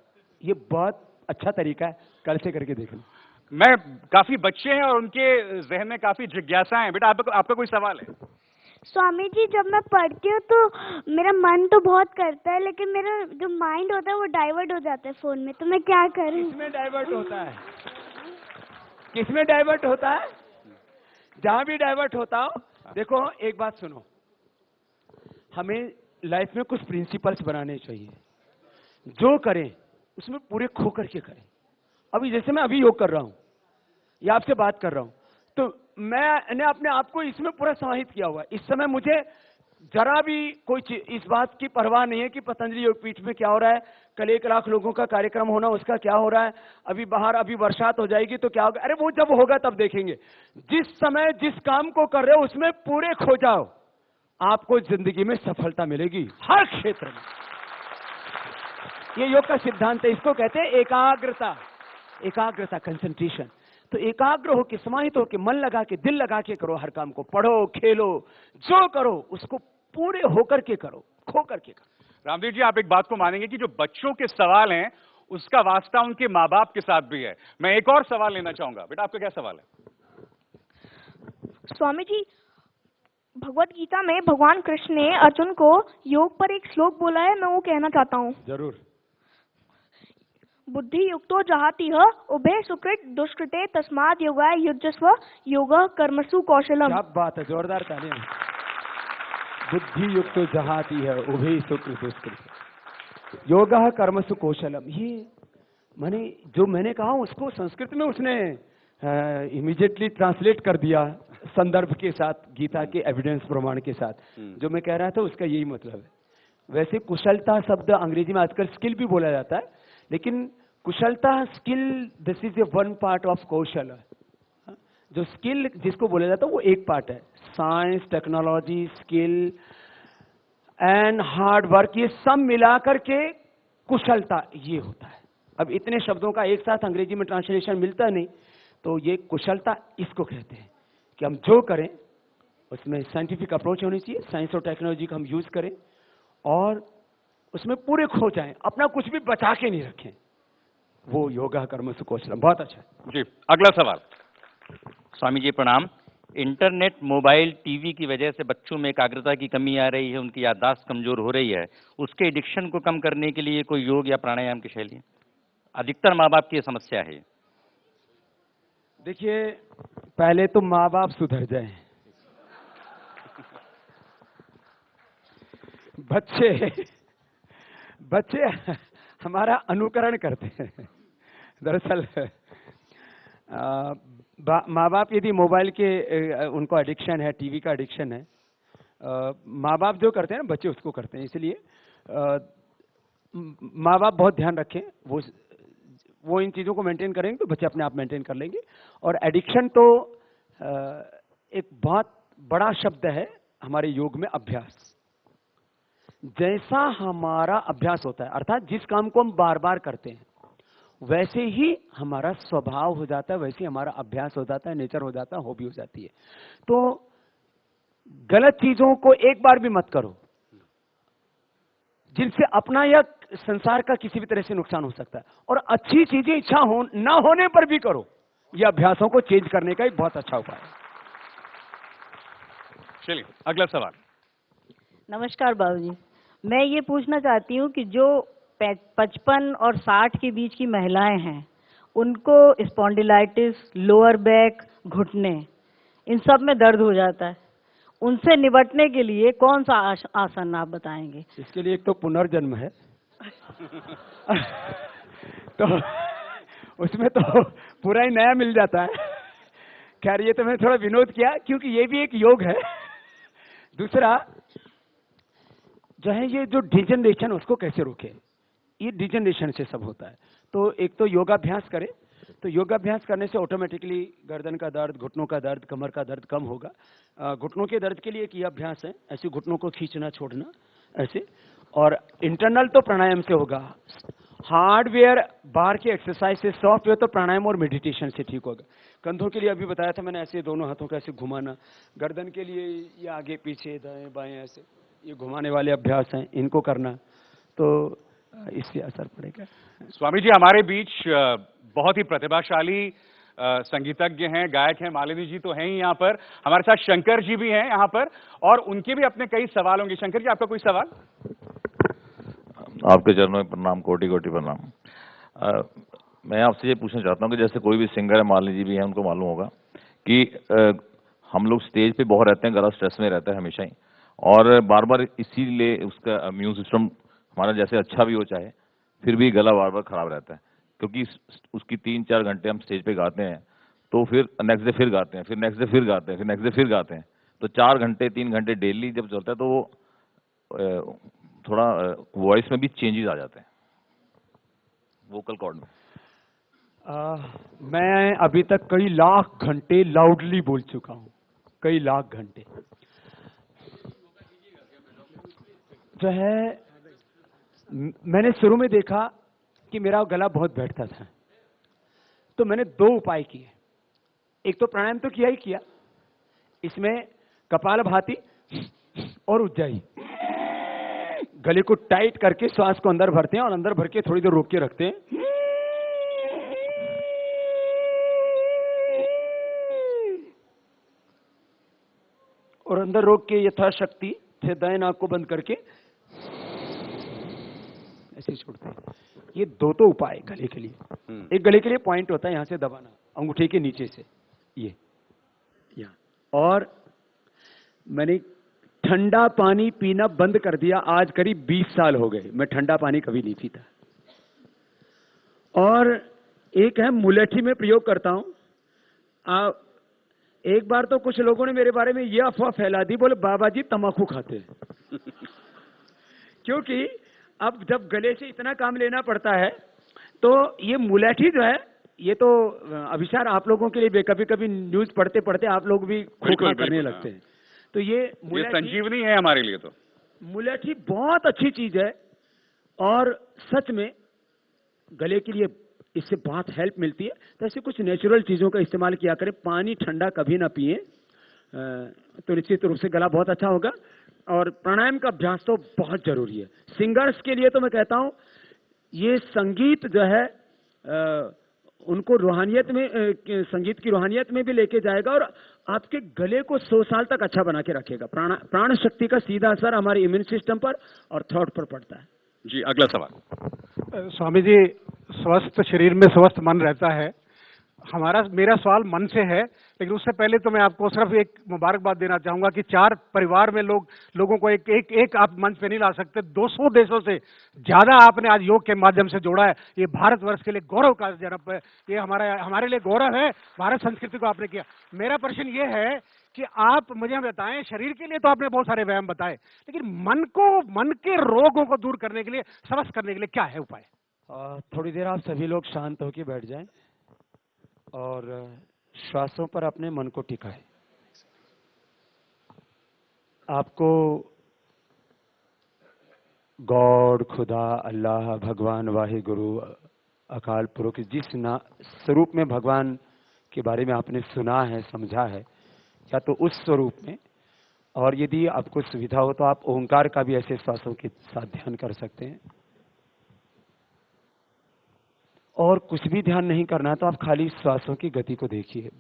ये बहुत अच्छा तरीका है, कल से करके देखना। मैं काफी बच्चे हैं और उनके जहन में काफी जिज्ञासा है। बेटा, आपका कोई सवाल है? स्वामी जी, जब मैं पढ़ती हूँ तो मेरा मन तो बहुत करता है, लेकिन मेरा जो माइंड होता है वो डाइवर्ट हो जाता है फोन में, तो मैं क्या करूँ? किसमें डाइवर्ट होता है? किसमें डाइवर्ट होता है? जहां भी डाइवर्ट होता हो, देखो एक बात सुनो, हमें लाइफ में कुछ प्रिंसिपल्स बनाने चाहिए। जो करें उसमें पूरे खो करके करें। अभी जैसे मैं अभी योग कर रहा हूं या आपसे बात कर रहा हूं, तो मैंने अपने आप को इसमें पूरा समाहित किया हुआ है। इस समय मुझे जरा भी कोई इस बात की परवाह नहीं है कि पतंजलि योगपीठ में क्या हो रहा है, कल 1 लाख लोगों का कार्यक्रम होना, उसका क्या हो रहा है, अभी बाहर अभी बरसात हो जाएगी तो क्या होगा। अरे वो जब होगा तब देखेंगे। जिस समय जिस काम को कर रहे हो उसमें पूरे खो जाओ, आपको जिंदगी में सफलता मिलेगी हर क्षेत्र में। ये योग का सिद्धांत है, इसको कहते हैं एकाग्रता। एकाग्रता, कंसंट्रेशन। तो एकाग्र होके, समाहित होके, मन लगा के, दिल लगा के करो हर काम को। पढ़ो, खेलो, जो करो उसको पूरे होकर के करो, खो करके करो। रामदेव जी, आप एक बात को मानेंगे कि जो बच्चों के सवाल हैं उसका वास्ता उनके माँ बाप के साथ भी है। मैं एक और सवाल लेना चाहूंगा। बेटा, आपका क्या सवाल है? स्वामी जी, भगवत गीता में भगवान कृष्ण ने अर्जुन को योग पर एक श्लोक बोला है, मैं वो कहना चाहता हूँ। जरूर। बुद्धि युक्तो जहातिह उभे सुकृत दुष्कृते तस्माद योगाय युज्यस्व योगः कर्मसु कौशलम। क्या बात है, जोरदार तालियां। बुद्धि युक्तो जहातिह उभे सुकृत दुष्कृत योगः कर्मसु कौशलम। ये मैंने कहा उसको संस्कृत में उसने इमीडिएटली ट्रांसलेट कर दिया, संदर्भ के साथ, गीता के एविडेंस प्रमाण के साथ। जो मैं कह रहा था उसका यही मतलब है। वैसे कुशलता शब्द अंग्रेजी में आजकल स्किल भी बोला जाता है, लेकिन कुशलता, skill, this is a one part of कौशल। जो स्किल जिसको बोला जाता है वो एक पार्ट है। Science, technology, skill and hard work, ये सब मिलाकर के कुशलता ये होता है। अब इतने शब्दों का एक साथ अंग्रेजी में ट्रांसलेशन मिलता नहीं, तो ये कुशलता इसको कहते हैं कि हम जो करें उसमें साइंटिफिक अप्रोच होनी चाहिए, साइंस और टेक्नोलॉजी का हम यूज करें और उसमें पूरे खो जाएं, अपना कुछ भी बचा के नहीं रखें। वो योगा कर्मसु कौशलम। बहुत अच्छा जी। अगला सवाल। स्वामी जी प्रणाम। इंटरनेट, मोबाइल, टीवी की वजह से बच्चों में एकाग्रता की कमी आ रही है, उनकी याददाश्त कमजोर हो रही है। उसके एडिक्शन को कम करने के लिए कोई योग या प्राणायाम की शैली? अधिकतर माँ बाप की ये समस्या है। देखिए, पहले तो माँ बाप सुधर जाएं। बच्चे हमारा अनुकरण करते हैं। दरअसल माँ बाप यदि मोबाइल के उनको एडिक्शन है, टीवी का एडिक्शन है, माँ बाप जो करते हैं ना बच्चे उसको करते हैं। इसलिए माँ बाप बहुत ध्यान रखें, वो इन चीज़ों को मेंटेन करेंगे तो बच्चे अपने आप मेंटेन कर लेंगे। और एडिक्शन तो एक बहुत बड़ा शब्द है हमारे योग में, अभ्यास। जैसा हमारा अभ्यास होता है, अर्थात जिस काम को हम बार बार करते हैं वैसे ही हमारा स्वभाव हो जाता है, वैसे ही हमारा अभ्यास हो जाता है, नेचर हो जाता है, हॉबी हो जाती है। तो गलत चीजों को एक बार भी मत करो जिनसे अपना या संसार का किसी भी तरह से नुकसान हो सकता है, और अच्छी चीजें इच्छा हो ना होने पर भी करो। यह अभ्यासों को चेंज करने का एक बहुत अच्छा उपाय है। चलिए अगला सवाल। नमस्कार बाबूजी, मैं ये पूछना चाहती हूँ कि जो 55 और 60 के बीच की महिलाएं हैं उनको स्पॉन्डिलाइटिस, लोअर बैक, घुटने, इन सब में दर्द हो जाता है, उनसे निपटने के लिए कौन सा आसन आप बताएंगे? इसके लिए एक तो पुनर्जन्म है तो उसमें तो पूरा ही नया मिल जाता है। खैर ये तो मैंने थोड़ा विनोद किया क्योंकि ये भी एक योग है। दूसरा जो है, ये जो डिजनरेशन उसको कैसे रोके, ये डिजनरेशन से सब होता है। तो एक तो योगाभ्यास करें, तो योगाभ्यास करने से ऑटोमेटिकली गर्दन का दर्द, घुटनों का दर्द, कमर का दर्द कम होगा। घुटनों के दर्द के लिए एक ये अभ्यास है, ऐसे घुटनों को खींचना छोड़ना ऐसे। और इंटरनल तो प्राणायाम से होगा, हार्डवेयर बाहर की एक्सरसाइज से, सॉफ्टवेयर तो प्राणायाम और मेडिटेशन से ठीक होगा। कंधों के लिए अभी बताया था मैंने, ऐसे दोनों हाथों को ऐसे घुमाना। गर्दन के लिए ये आगे पीछे दाएं बाएं ऐसे ये घुमाने वाले अभ्यास हैं, इनको करना तो इससे असर पड़ेगा। स्वामी जी हमारे बीच बहुत ही प्रतिभाशाली संगीतज्ञ हैं, गायक हैं, मालिनी जी तो हैं ही यहाँ पर, हमारे साथ शंकर जी भी हैं यहाँ पर, और उनके भी अपने कई सवाल होंगे। शंकर जी आपका कोई सवाल? आपके चरणों में प्रणाम, कोटि कोटि प्रणाम। मैं आपसे ये पूछना चाहता हूँ कि जैसे कोई भी सिंगर है, मालिनी जी भी हैं, उनको मालूम होगा कि हम लोग स्टेज पे बहुत रहते हैं, गला स्ट्रेस में रहता है हमेशा ही, और बार बार इसीलिए उसका इम्यून सिस्टम हमारा जैसे अच्छा भी हो चाहे फिर भी गला बार बार खराब रहता है, क्योंकि उसकी 3-4 घंटे हम स्टेज पे गाते हैं, तो फिर नेक्स्ट डे फिर गाते हैं, फिर नेक्स्ट डे फिर गाते हैं, फिर नेक्स्ट डे फिर गाते हैं, तो 4 घंटे 3 घंटे डेली जब चलता है तो वो थोड़ा वॉइस में भी चेंजेस आ जाते हैं, वोकल कॉर्ड में। मैं अभी तक कई लाख घंटे लाउडली बोल चुका हूँ, कई लाख घंटे। जो है मैंने शुरू में देखा कि मेरा गला बहुत बैठता था, तो मैंने 2 उपाय किए। एक तो प्राणायाम तो किया ही किया, इसमें कपालभाति और उज्जाई, गले को टाइट करके श्वास को अंदर भरते हैं और अंदर भर के थोड़ी देर रोक के रखते हैं, और अंदर रोक के यथाशक्ति से दाएं नाक को बंद करके ऐसे छोड़ते हैं। ये 2 तो उपाय गले के लिए। एक गले के लिए पॉइंट होता है, यहां से दबाना अंगूठे के नीचे से, ये यहाँ। और मैंने ठंडा पानी पीना बंद कर दिया, आज करीब 20 साल हो गए, मैं ठंडा पानी कभी नहीं पीता। और एक है मुलेठी में प्रयोग करता हूं। एक बार तो कुछ लोगों ने मेरे बारे में यह अफवाह फैला दी, बोले बाबा जी तंबाकू खाते हैं क्योंकि अब जब गले से इतना काम लेना पड़ता है तो ये मुलेठी जो है, ये तो अभिशार आप लोगों के लिए, कभी कभी न्यूज पढ़ते पढ़ते आप लोग भी खोखला करने लगते हैं। तो ये संजीवनी है हमारे लिए। तो मुलेठी बहुत अच्छी चीज है और सच में गले के लिए इससे बहुत हेल्प मिलती है। तो ऐसे कुछ नेचुरल चीजों का इस्तेमाल किया करें, पानी ठंडा कभी ना पिए, तो निश्चित रूप से गला बहुत अच्छा होगा। और प्राणायाम का अभ्यास तो बहुत जरूरी है सिंगर्स के लिए। तो मैं कहता हूं ये संगीत जो है उनको रूहानियत में, संगीत की रूहानियत में भी लेके जाएगा और आपके गले को 100 साल तक अच्छा बना के रखेगा। प्राण शक्ति का सीधा असर हमारे इम्यून सिस्टम पर और थॉट पर पड़ता है। जी अगला सवाल। स्वामी जी, स्वस्थ शरीर में स्वस्थ मन रहता है, मेरा सवाल मन से है, लेकिन उससे पहले तो मैं आपको सिर्फ एक मुबारकबाद देना चाहूंगा कि 4 परिवार में लोगों को एक आप मंच पे नहीं ला सकते। 200 देशों से ज्यादा आपने आज योग के माध्यम से जोड़ा है। ये भारतवर्ष के लिए गौरव का जन्म है, ये हमारे लिए गौरव है। भारत संस्कृति को आपने किया। मेरा प्रश्न ये है कि आप मुझे बताएं, शरीर के लिए तो आपने बहुत सारे व्यायाम बताए, लेकिन मन के रोगों को दूर करने के लिए, स्वस्थ करने के लिए क्या है उपाय? थोड़ी देर आप सभी लोग शांत होकर बैठ जाएं और श्वासों पर अपने मन को टिकाएं। आपको गॉड, खुदा, अल्लाह, भगवान, वाहिगुरु, अकाल पुरुष, जिस स्वरूप में भगवान के बारे में आपने सुना है, समझा है, या तो उस स्वरूप में, और यदि आपको सुविधा हो तो आप ओंकार का भी ऐसे श्वासों के साथ ध्यान कर सकते हैं। और कुछ भी ध्यान नहीं करना तो आप खाली श्वासों की गति को देखिए।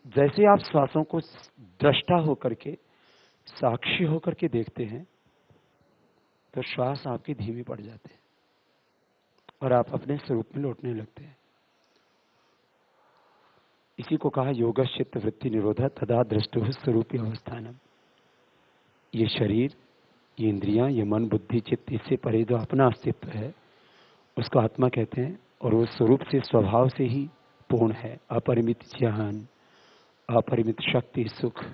जैसे आप श्वासों को दृष्टा होकर के, साक्षी होकर के देखते हैं, तो श्वास आपके धीमे पड़ जाते हैं और आप अपने स्वरूप में लौटने लगते हैं। इसी को कहा योगश्चित्त वृत्ति निरोधा तदा दृष्टु स्वरूपी अवस्थानम। ये शरीर, ये इंद्रियां, ये मन, बुद्धि, चित्त, इससे परे जो अपना अस्तित्व है उसको आत्मा कहते हैं, और वो स्वरूप से, स्वभाव से ही पूर्ण है। अपरिमित ज्ञान, अपरिमित शक्ति, सुख,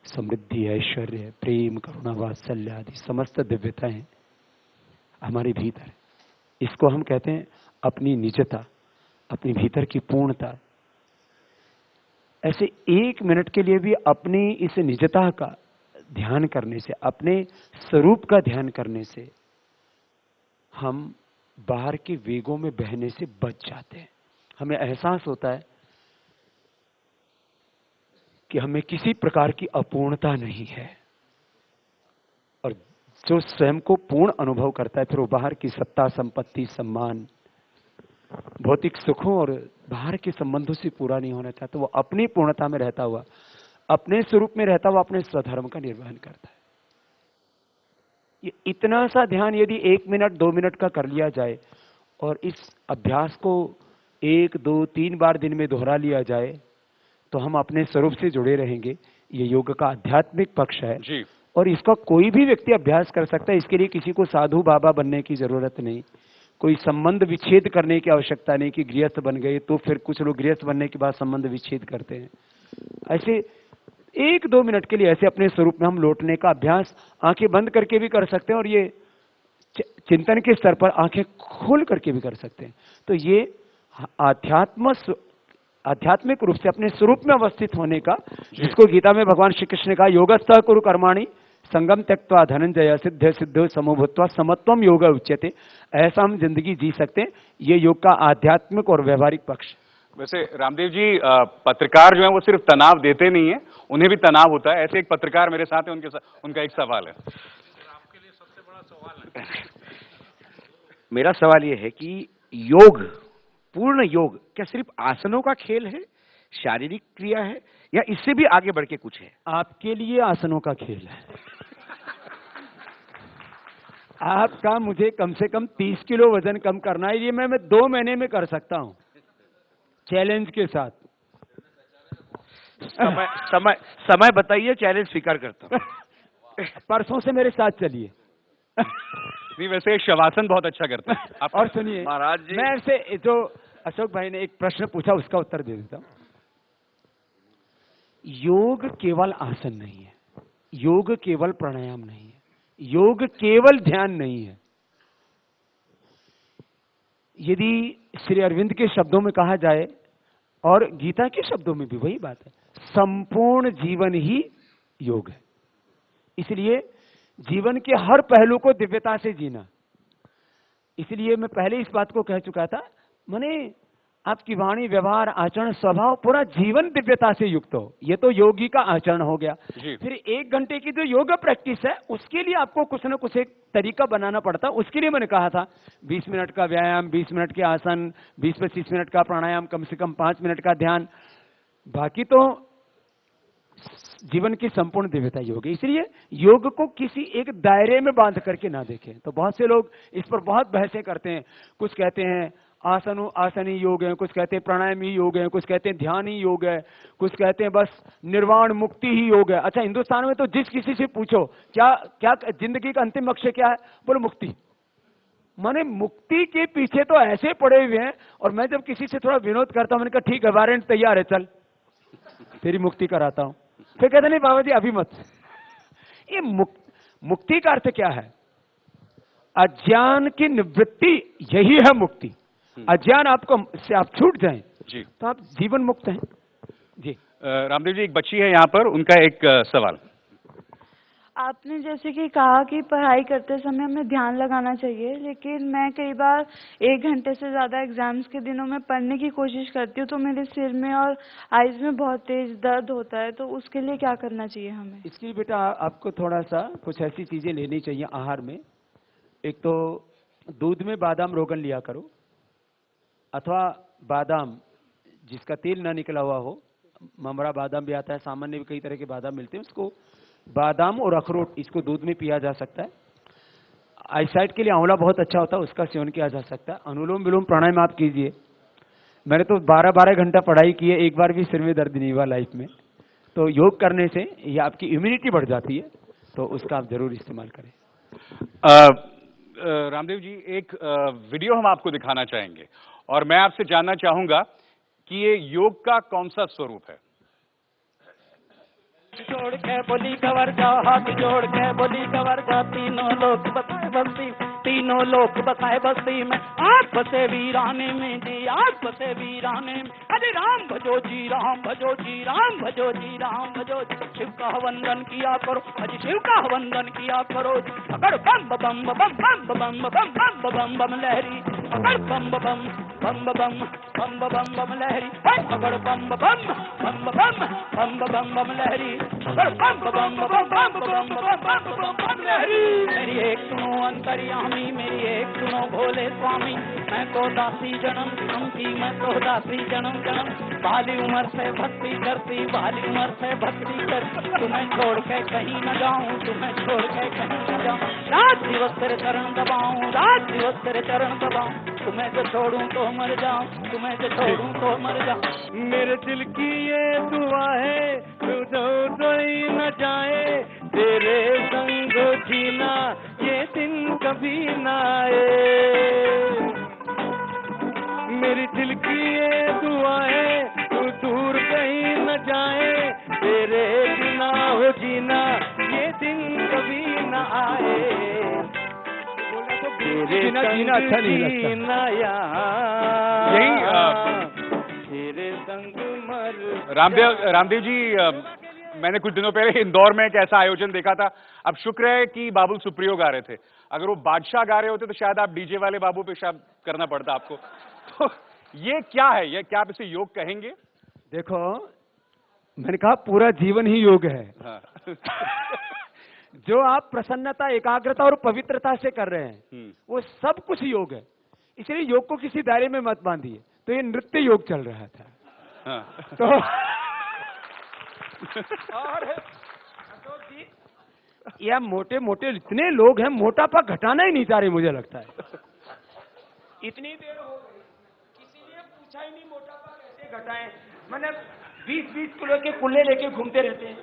समृद्धि, ऐश्वर्य, प्रेम, करुणा, वात्सल्य आदि समस्त दिव्यताएं हमारे भीतर। इसको हम कहते हैं अपनी निजता, अपनी भीतर की पूर्णता। ऐसे 1 मिनट के लिए भी अपनी इस निजता का ध्यान करने से, अपने स्वरूप का ध्यान करने से हम बाहर के वेगों में बहने से बच जाते हैं। हमें एहसास होता है कि हमें किसी प्रकार की अपूर्णता नहीं है, और जो स्वयं को पूर्ण अनुभव करता है, फिर वो बाहर की सत्ता, संपत्ति, सम्मान, भौतिक सुखों और बाहर के संबंधों से पूरा नहीं होना चाहता। वो अपनी पूर्णता में रहता हुआ, अपने स्वरूप में रहता हुआ अपने स्वधर्म का निर्वहन करता है। ये इतना सा ध्यान यदि 1 मिनट 2 मिनट का कर लिया जाए और इस अभ्यास को 1 2 3 बार दिन में दोहरा लिया जाए, तो हम अपने स्वरूप से जुड़े रहेंगे। ये योग का आध्यात्मिक पक्ष है जी। और इसका कोई भी व्यक्ति अभ्यास कर सकता है। इसके लिए किसी को साधु बाबा बनने की जरूरत नहीं, कोई संबंध विच्छेद करने की आवश्यकता नहीं कि गृहस्थ बन गए तो फिर कुछ लोग गृहस्थ बनने के बाद संबंध विच्छेद करते हैं। ऐसे 1 2 मिनट के लिए ऐसे अपने स्वरूप में हम लौटने का अभ्यास आंखें बंद करके भी कर सकते हैं, और ये चिंतन के स्तर पर आंखें खोल करके भी कर सकते हैं। तो ये आध्यात्मिक रूप से अपने स्वरूप में अवस्थित होने का, जिसको गीता में भगवान श्री कृष्ण ने कहा योगस्थः कुरु कर्माणि संगम त्यक्त्वा धनंजय सिद्ध सिद्धो समभूत्वा समत्वम योग उच्यते। ऐसा हम जिंदगी जी सकते हैं। ये योग का आध्यात्मिक और व्यवहारिक पक्ष। वैसे रामदेव जी, पत्रकार जो है वो सिर्फ तनाव देते नहीं है, उन्हें भी तनाव होता है। ऐसे एक पत्रकार मेरे साथ है, उनका एक सवाल है। आपके लिए सबसे बड़ा सवाल है। मेरा सवाल ये है कि योग, पूर्ण योग क्या सिर्फ आसनों का खेल है, शारीरिक क्रिया है, या इससे भी आगे बढ़ के कुछ है? आपके लिए आसनों का खेल है। आपका मुझे कम से कम 30 किलो वजन कम करना है, ये मैं 2 महीने में कर सकता हूं, चैलेंज के साथ। समय बताइए, चैलेंज स्वीकार करता हूं। परसों से मेरे साथ चलिए। नहीं, वैसे शवासन बहुत अच्छा करता है। और सुनिए महाराज जी, मैं ऐसे जो अशोक भाई ने एक प्रश्न पूछा उसका उत्तर दे देता हूं। योग केवल आसन नहीं है, योग केवल प्राणायाम नहीं है, योग केवल ध्यान नहीं है। यदि श्री अरविंद के शब्दों में कहा जाए, और गीता के शब्दों में भी वही बात है, संपूर्ण जीवन ही योग है। इसलिए जीवन के हर पहलू को दिव्यता से जीना। इसलिए मैं पहले इस बात को कह चुका था, माने आपकी वाणी, व्यवहार, आचरण, स्वभाव, पूरा जीवन दिव्यता से युक्त हो। ये तो योगी का आचरण हो गया। फिर 1 घंटे की जो योगा प्रैक्टिस है, उसके लिए आपको कुछ ना कुछ एक तरीका बनाना पड़ता। उसके लिए मैंने कहा था 20 मिनट का व्यायाम, 20 मिनट के आसन, 20-25 मिनट का प्राणायाम, कम से कम 5 मिनट का ध्यान। बाकी तो जीवन की संपूर्ण दिव्यता योग है। इसलिए योग को किसी एक दायरे में बांध करके ना देखें। तो बहुत से लोग इस पर बहुत बहसें करते हैं। कुछ कहते हैं आसन ही योग है, कुछ कहते हैं प्राणायाम ही योग है, कुछ कहते हैं ध्यान ही योग है, कुछ कहते हैं बस निर्वाण मुक्ति ही योग है। अच्छा, हिंदुस्तान में तो जिस किसी से पूछो क्या क्या जिंदगी का अंतिम लक्ष्य क्या है, बोलो मुक्ति। माने मुक्ति के पीछे तो ऐसे पड़े हुए हैं। और मैं जब किसी से थोड़ा विनोद करता हूं, मैंने कहा ठीक है वारंट तैयार है, चल तेरी मुक्ति कराता हूं। फिर कहते नहीं बाबा जी अभी मत। ये मुक्ति का अर्थ क्या है? अज्ञान की निवृत्ति, यही है मुक्ति। अज्ञान आपको से आप छूट जाएं जी, तो आप जीवन मुक्त हैं। जी रामदेव जी, एक बच्ची है यहाँ पर, उनका एक सवाल। आपने जैसे कि कहा कि पढ़ाई करते समय हमें ध्यान लगाना चाहिए, लेकिन मैं कई बार 1 घंटे से ज़्यादा एग्जाम्स के दिनों में पढ़ने की कोशिश करती हूँ तो मेरे सिर में और आईज में बहुत तेज दर्द होता है, तो उसके लिए क्या करना चाहिए हमें? इसके लिए बेटा आपको थोड़ा सा कुछ ऐसी चीजें लेनी चाहिए आहार में। एक तो दूध में बादाम रोगन लिया करो, अथवा बादाम जिसका तेल ना निकला हुआ हो, ममरा बादाम भी आता है, सामान्य भी कई तरह के बादाम मिलते हैं, उसको बादाम और अखरोट इसको दूध में पिया जा सकता है। आईसाइट के लिए आंवला बहुत अच्छा होता है, उसका सेवन किया जा सकता है। अनुलोम विलोम प्राणायाम आप कीजिए। मैंने तो 12-12 घंटा पढ़ाई की है, एक बार भी सिर में दर्द नहीं हुआ लाइफ में। तो योग करने से ये आपकी इम्यूनिटी बढ़ जाती है, तो उसका आप जरूर इस्तेमाल करें। रामदेव जी, एक वीडियो हम आपको दिखाना चाहेंगे और मैं आपसे जानना चाहूंगा कि ये योग का कौन सा स्वरूप है। जोड़ के बोली कवर जा, हाथ जोड़ के बोली कवर जा, तीनों लोग बसाए बस्ती, तीनों लोग बसाए बस्ती में, आग बसे वीराने में जी, आग बसे वीराने में। अरे राम भजो जी, राम भजो जी, राम भजो जी, राम भजो जी। शिव का वंदन किया करो, अजी शिव का वंदन किया करो। अगर बम बम बम बम बम बम बम बम बम बम लहरी, अगर बम बम बम बम बम बम बम लहरी, अगर बम बम बम बम बम बम लहरी, अगर बम बम बम बम बम लहरी। मेरी एक सुनो अंतर्यामी, मेरी एक सुनो भोले स्वामी, मैं तो दासी जन्म जन्म की, मैं तो दासी जन्म जन्म। बाली उम्र से भक्ति करती, बाली उम्र से भक्ति करती, तुम्हें छोड़ के कहीं न जाऊं, तुम्हें छोड़ के कहीं न जाऊं। रात दिवस तेरे चरण दबाऊं, रात दिवस तेरे चरण दबाऊं, तुम्हें जो छोड़ूं तो मर जाऊं, तुम्हें जो छोड़ूं तो मर जाऊं। मेरे दिल की ये दुआ है, तू कोई न जाए, तेरे संग जीना ये दिन कभी न आए। मेरी दिल की ये दुआ है, तू दूर कहीं न जाए, तेरे बिना हो जीना ये दिन कभी न आए। तेरे जीना अच्छा नहीं लगता। तेरे संग मर। रामदेव जी, मैंने कुछ दिनों पहले इंदौर में एक ऐसा आयोजन देखा था। अब शुक्र है कि बाबुल सुप्रियो गा रहे थे, अगर वो बादशाह गा रहे होते तो शायद आप डीजे वाले बाबू पे शायद करना पड़ता आपको। तो ये क्या है, ये क्या आप इसे योग कहेंगे? देखो, मैंने कहा पूरा जीवन ही योग है। हाँ। जो आप प्रसन्नता, एकाग्रता और पवित्रता से कर रहे हैं वो सब कुछ योग है। इसलिए योग को किसी दायरे में मत बांधिए। तो ये नृत्य योग चल रहा था। हाँ। तो और या मोटे मोटे इतने लोग हैं, मोटापा घटाना ही नहीं चाह रहे, मुझे लगता है। इतनी देर हो गई, किसी ने पूछा ही नहीं मोटापा कैसे घटाएं। मैंने 20-20 किलो के कुल्ले लेके घूमते रहते हैं,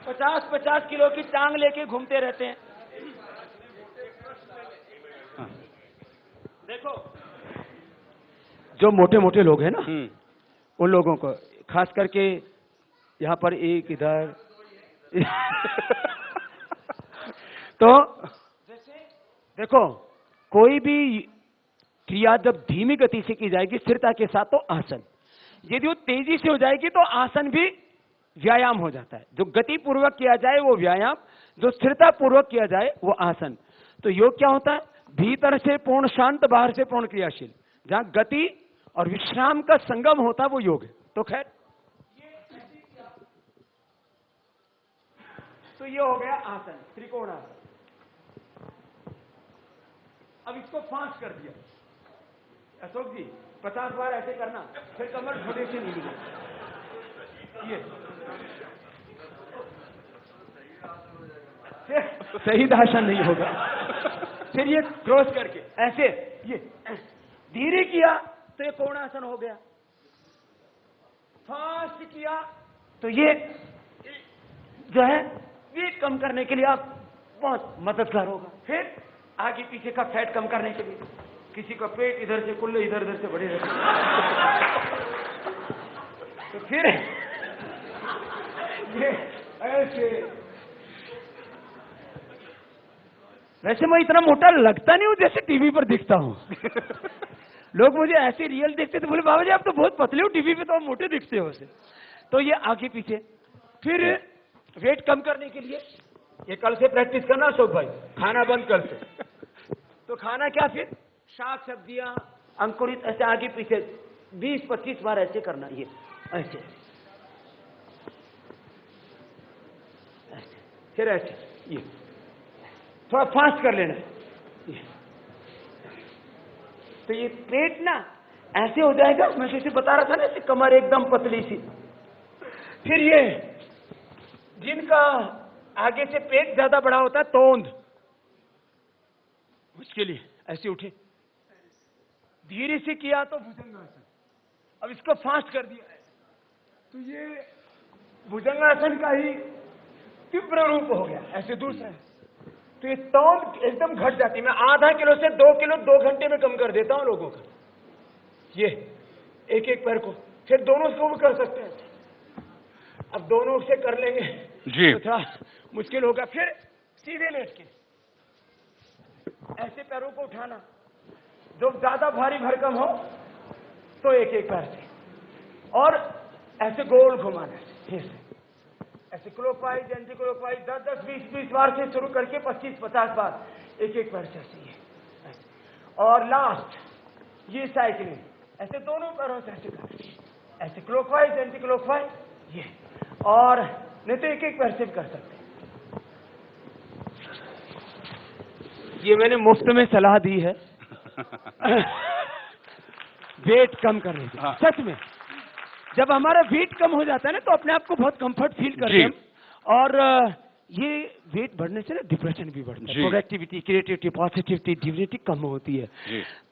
50-50 किलो की टांग लेके घूमते रहते हैं। देखो, जो मोटे मोटे लोग हैं ना, उन लोगों को खास करके यहाँ पर एक इधर तो जैसे देखो, कोई भी क्रिया जब धीमी गति से की जाएगी स्थिरता के साथ तो आसन, यदि वो तेजी से हो जाएगी तो आसन भी व्यायाम हो जाता है। जो गति पूर्वक किया जाए वो व्यायाम, जो स्थिरता पूर्वक किया जाए वो आसन। तो योग क्या होता है? भीतर से पूर्ण शांत, बाहर से पूर्ण क्रियाशील। जहां गति और विश्राम का संगम होता है वो योग है। तो खैर, तो ये हो गया आसन, त्रिकोण आसन। अब इसको 5 कर दिया। अशोक जी 50 बार ऐसे करना, फिर कमर छोटे से नहीं मिलेगी। ये सही आसन नहीं होगा। फिर ये क्रॉस करके ऐसे ये धीरे किया तो ये कोणासन हो गया, फास्ट किया तो ये जो है वेट कम करने के लिए आप बहुत मददगार होगा। फिर आगे पीछे का फैट कम करने के लिए, किसी का पेट इधर से कुल्ले इधर इधर से बड़े रहते तो फिर ये ऐसे, वैसे मैं इतना मोटा लगता नहीं हूं जैसे टीवी पर दिखता हूं। लोग मुझे ऐसे रियल देखते तो बोले बाबा जी आप तो बहुत पतले हो, टीवी पे तो आप मोटे दिखते हो उसे। तो ये आगे पीछे, फिर वेट कम करने के लिए ये कल से प्रैक्टिस करना अशोक भाई, खाना बंद कल से। तो खाना क्या, फिर शाक सब्जियां अंकुरित ऐसे आगे पीछे 20-25 बार ऐसे करना, ये ऐसे ऐसे, फिर ऐसे, ये थोड़ा फास्ट कर लेना ये। तो ये पेट ना ऐसे हो जाएगा, मैं जैसे बता रहा था ना, ऐसे कमर एकदम पतली सी। फिर ये जिनका आगे से पेट ज्यादा बड़ा होता है, तोंद, उसके लिए ऐसे उठे, धीरे से किया तो भुजंगासन। अब इसको फास्ट कर दिया है तो ये भुजंगासन का ही तीव्र रूप हो गया, ऐसे दूसरा है। तो ये तौल एकदम घट जाती है। मैं आधा किलो से 2 किलो 2 घंटे में कम कर देता हूं लोगों का, ये एक एक पैर को। फिर दोनों को भी कर सकते हैं। अब दोनों से कर लेंगे जी, तो थोड़ा मुश्किल होगा। फिर सीधे लेट के ऐसे पैरों को उठाना, जो ज्यादा भारी भरकम हो तो एक एक पैर से, और ऐसे गोल घुमाना, फिर ऐसे क्लॉकवाइज एंटी क्लॉकवाइज 10-10 20-20 बार से शुरू करके 25-50 बार एक एक पैर से ऐसे। और लास्ट ये साइकिलिंग, ऐसे दोनों पैरों से ऐसे करना, ऐसे क्लॉकवाइज एंटी क्लॉकवाइज ये, और नहीं तो एक एक पैर से कर सकते हैं। ये मैंने मुफ्त में सलाह दी है वेट कम करने की। सच में जब हमारा वेट कम हो जाता है ना तो अपने आप को बहुत कंफर्ट फील करते हैं। और ये वेट बढ़ने से ना डिप्रेशन भी बढ़ता है, प्रोडक्टिविटी, क्रिएटिविटी, पॉजिटिविटी, डिविनिटी कम होती है।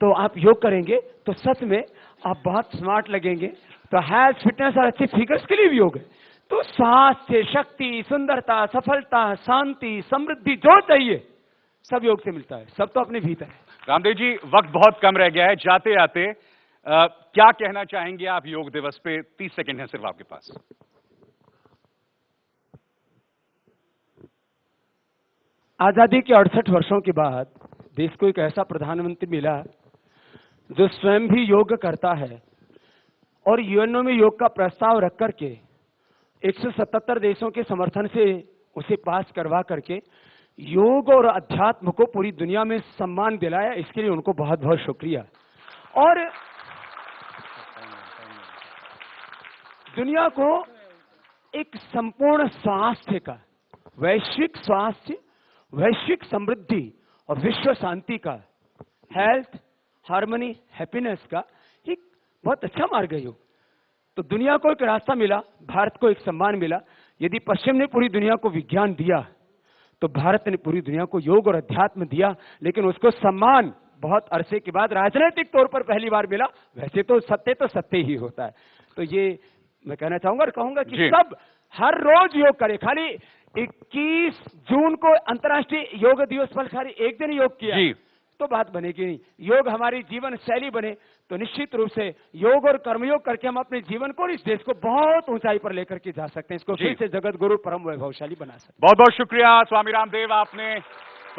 तो आप योग करेंगे तो सच में आप बहुत स्मार्ट लगेंगे। तो हेल्थ, फिटनेस और अच्छे फिगर्स के लिए भी योग है। तो स्वास्थ्य, शक्ति, सुंदरता, सफलता, शांति, समृद्धि जो चाहिए सब योग से मिलता है। सब तो अपने भीतर है। रामदेव जी, वक्त बहुत कम रह गया है, जाते आते क्या कहना चाहेंगे आप योग दिवस पे? 30 सेकंड है सिर्फ आपके पास। आजादी के 68 वर्षों के बाद देश को एक ऐसा प्रधानमंत्री मिला जो स्वयं भी योग करता है और यूएनओ में योग का प्रस्ताव रख करके 177 देशों के समर्थन से उसे पास करवा करके योग और अध्यात्म को पूरी दुनिया में सम्मान दिलाया। इसके लिए उनको बहुत बहुत शुक्रिया। और दुनिया को एक संपूर्ण स्वास्थ्य का, वैश्विक स्वास्थ्य, वैश्विक समृद्धि और विश्व शांति का, हेल्थ, हार्मनी, हैप्पीनेस का एक बहुत अच्छा मार्ग है योग। तो दुनिया को एक रास्ता मिला, भारत को एक सम्मान मिला। यदि पश्चिम ने पूरी दुनिया को विज्ञान दिया तो भारत ने पूरी दुनिया को योग और अध्यात्म दिया, लेकिन उसको सम्मान बहुत अरसे के बाद राजनीतिक तौर पर पहली बार मिला। वैसे तो सत्य ही होता है। तो ये मैं कहना चाहूंगा और कहूंगा कि सब हर रोज योग करें। खाली 21 जून को अंतर्राष्ट्रीय योग दिवस पर खाली एक दिन योग किया तो बात बनेगी नहीं। योग हमारी जीवन शैली बने तो निश्चित रूप से योग और कर्मयोग करके हम अपने जीवन को, इस देश को बहुत ऊंचाई पर लेकर के जा सकते हैं। इसको फिर से जगत गुरु परम वैभवशाली बना सकते हैं। बहुत बहुत शुक्रिया स्वामी रामदेव, आपने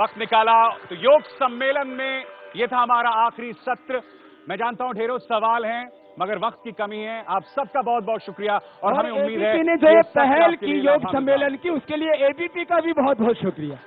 वक्त निकाला। तो योग सम्मेलन में ये था हमारा आखिरी सत्र। मैं जानता हूं ढेरों सवाल हैं मगर वक्त की कमी है। आप सबका बहुत बहुत शुक्रिया और हमें उम्मीद है ने जो पहल की योग सम्मेलन की उसके लिए एबीपी का भी बहुत बहुत शुक्रिया।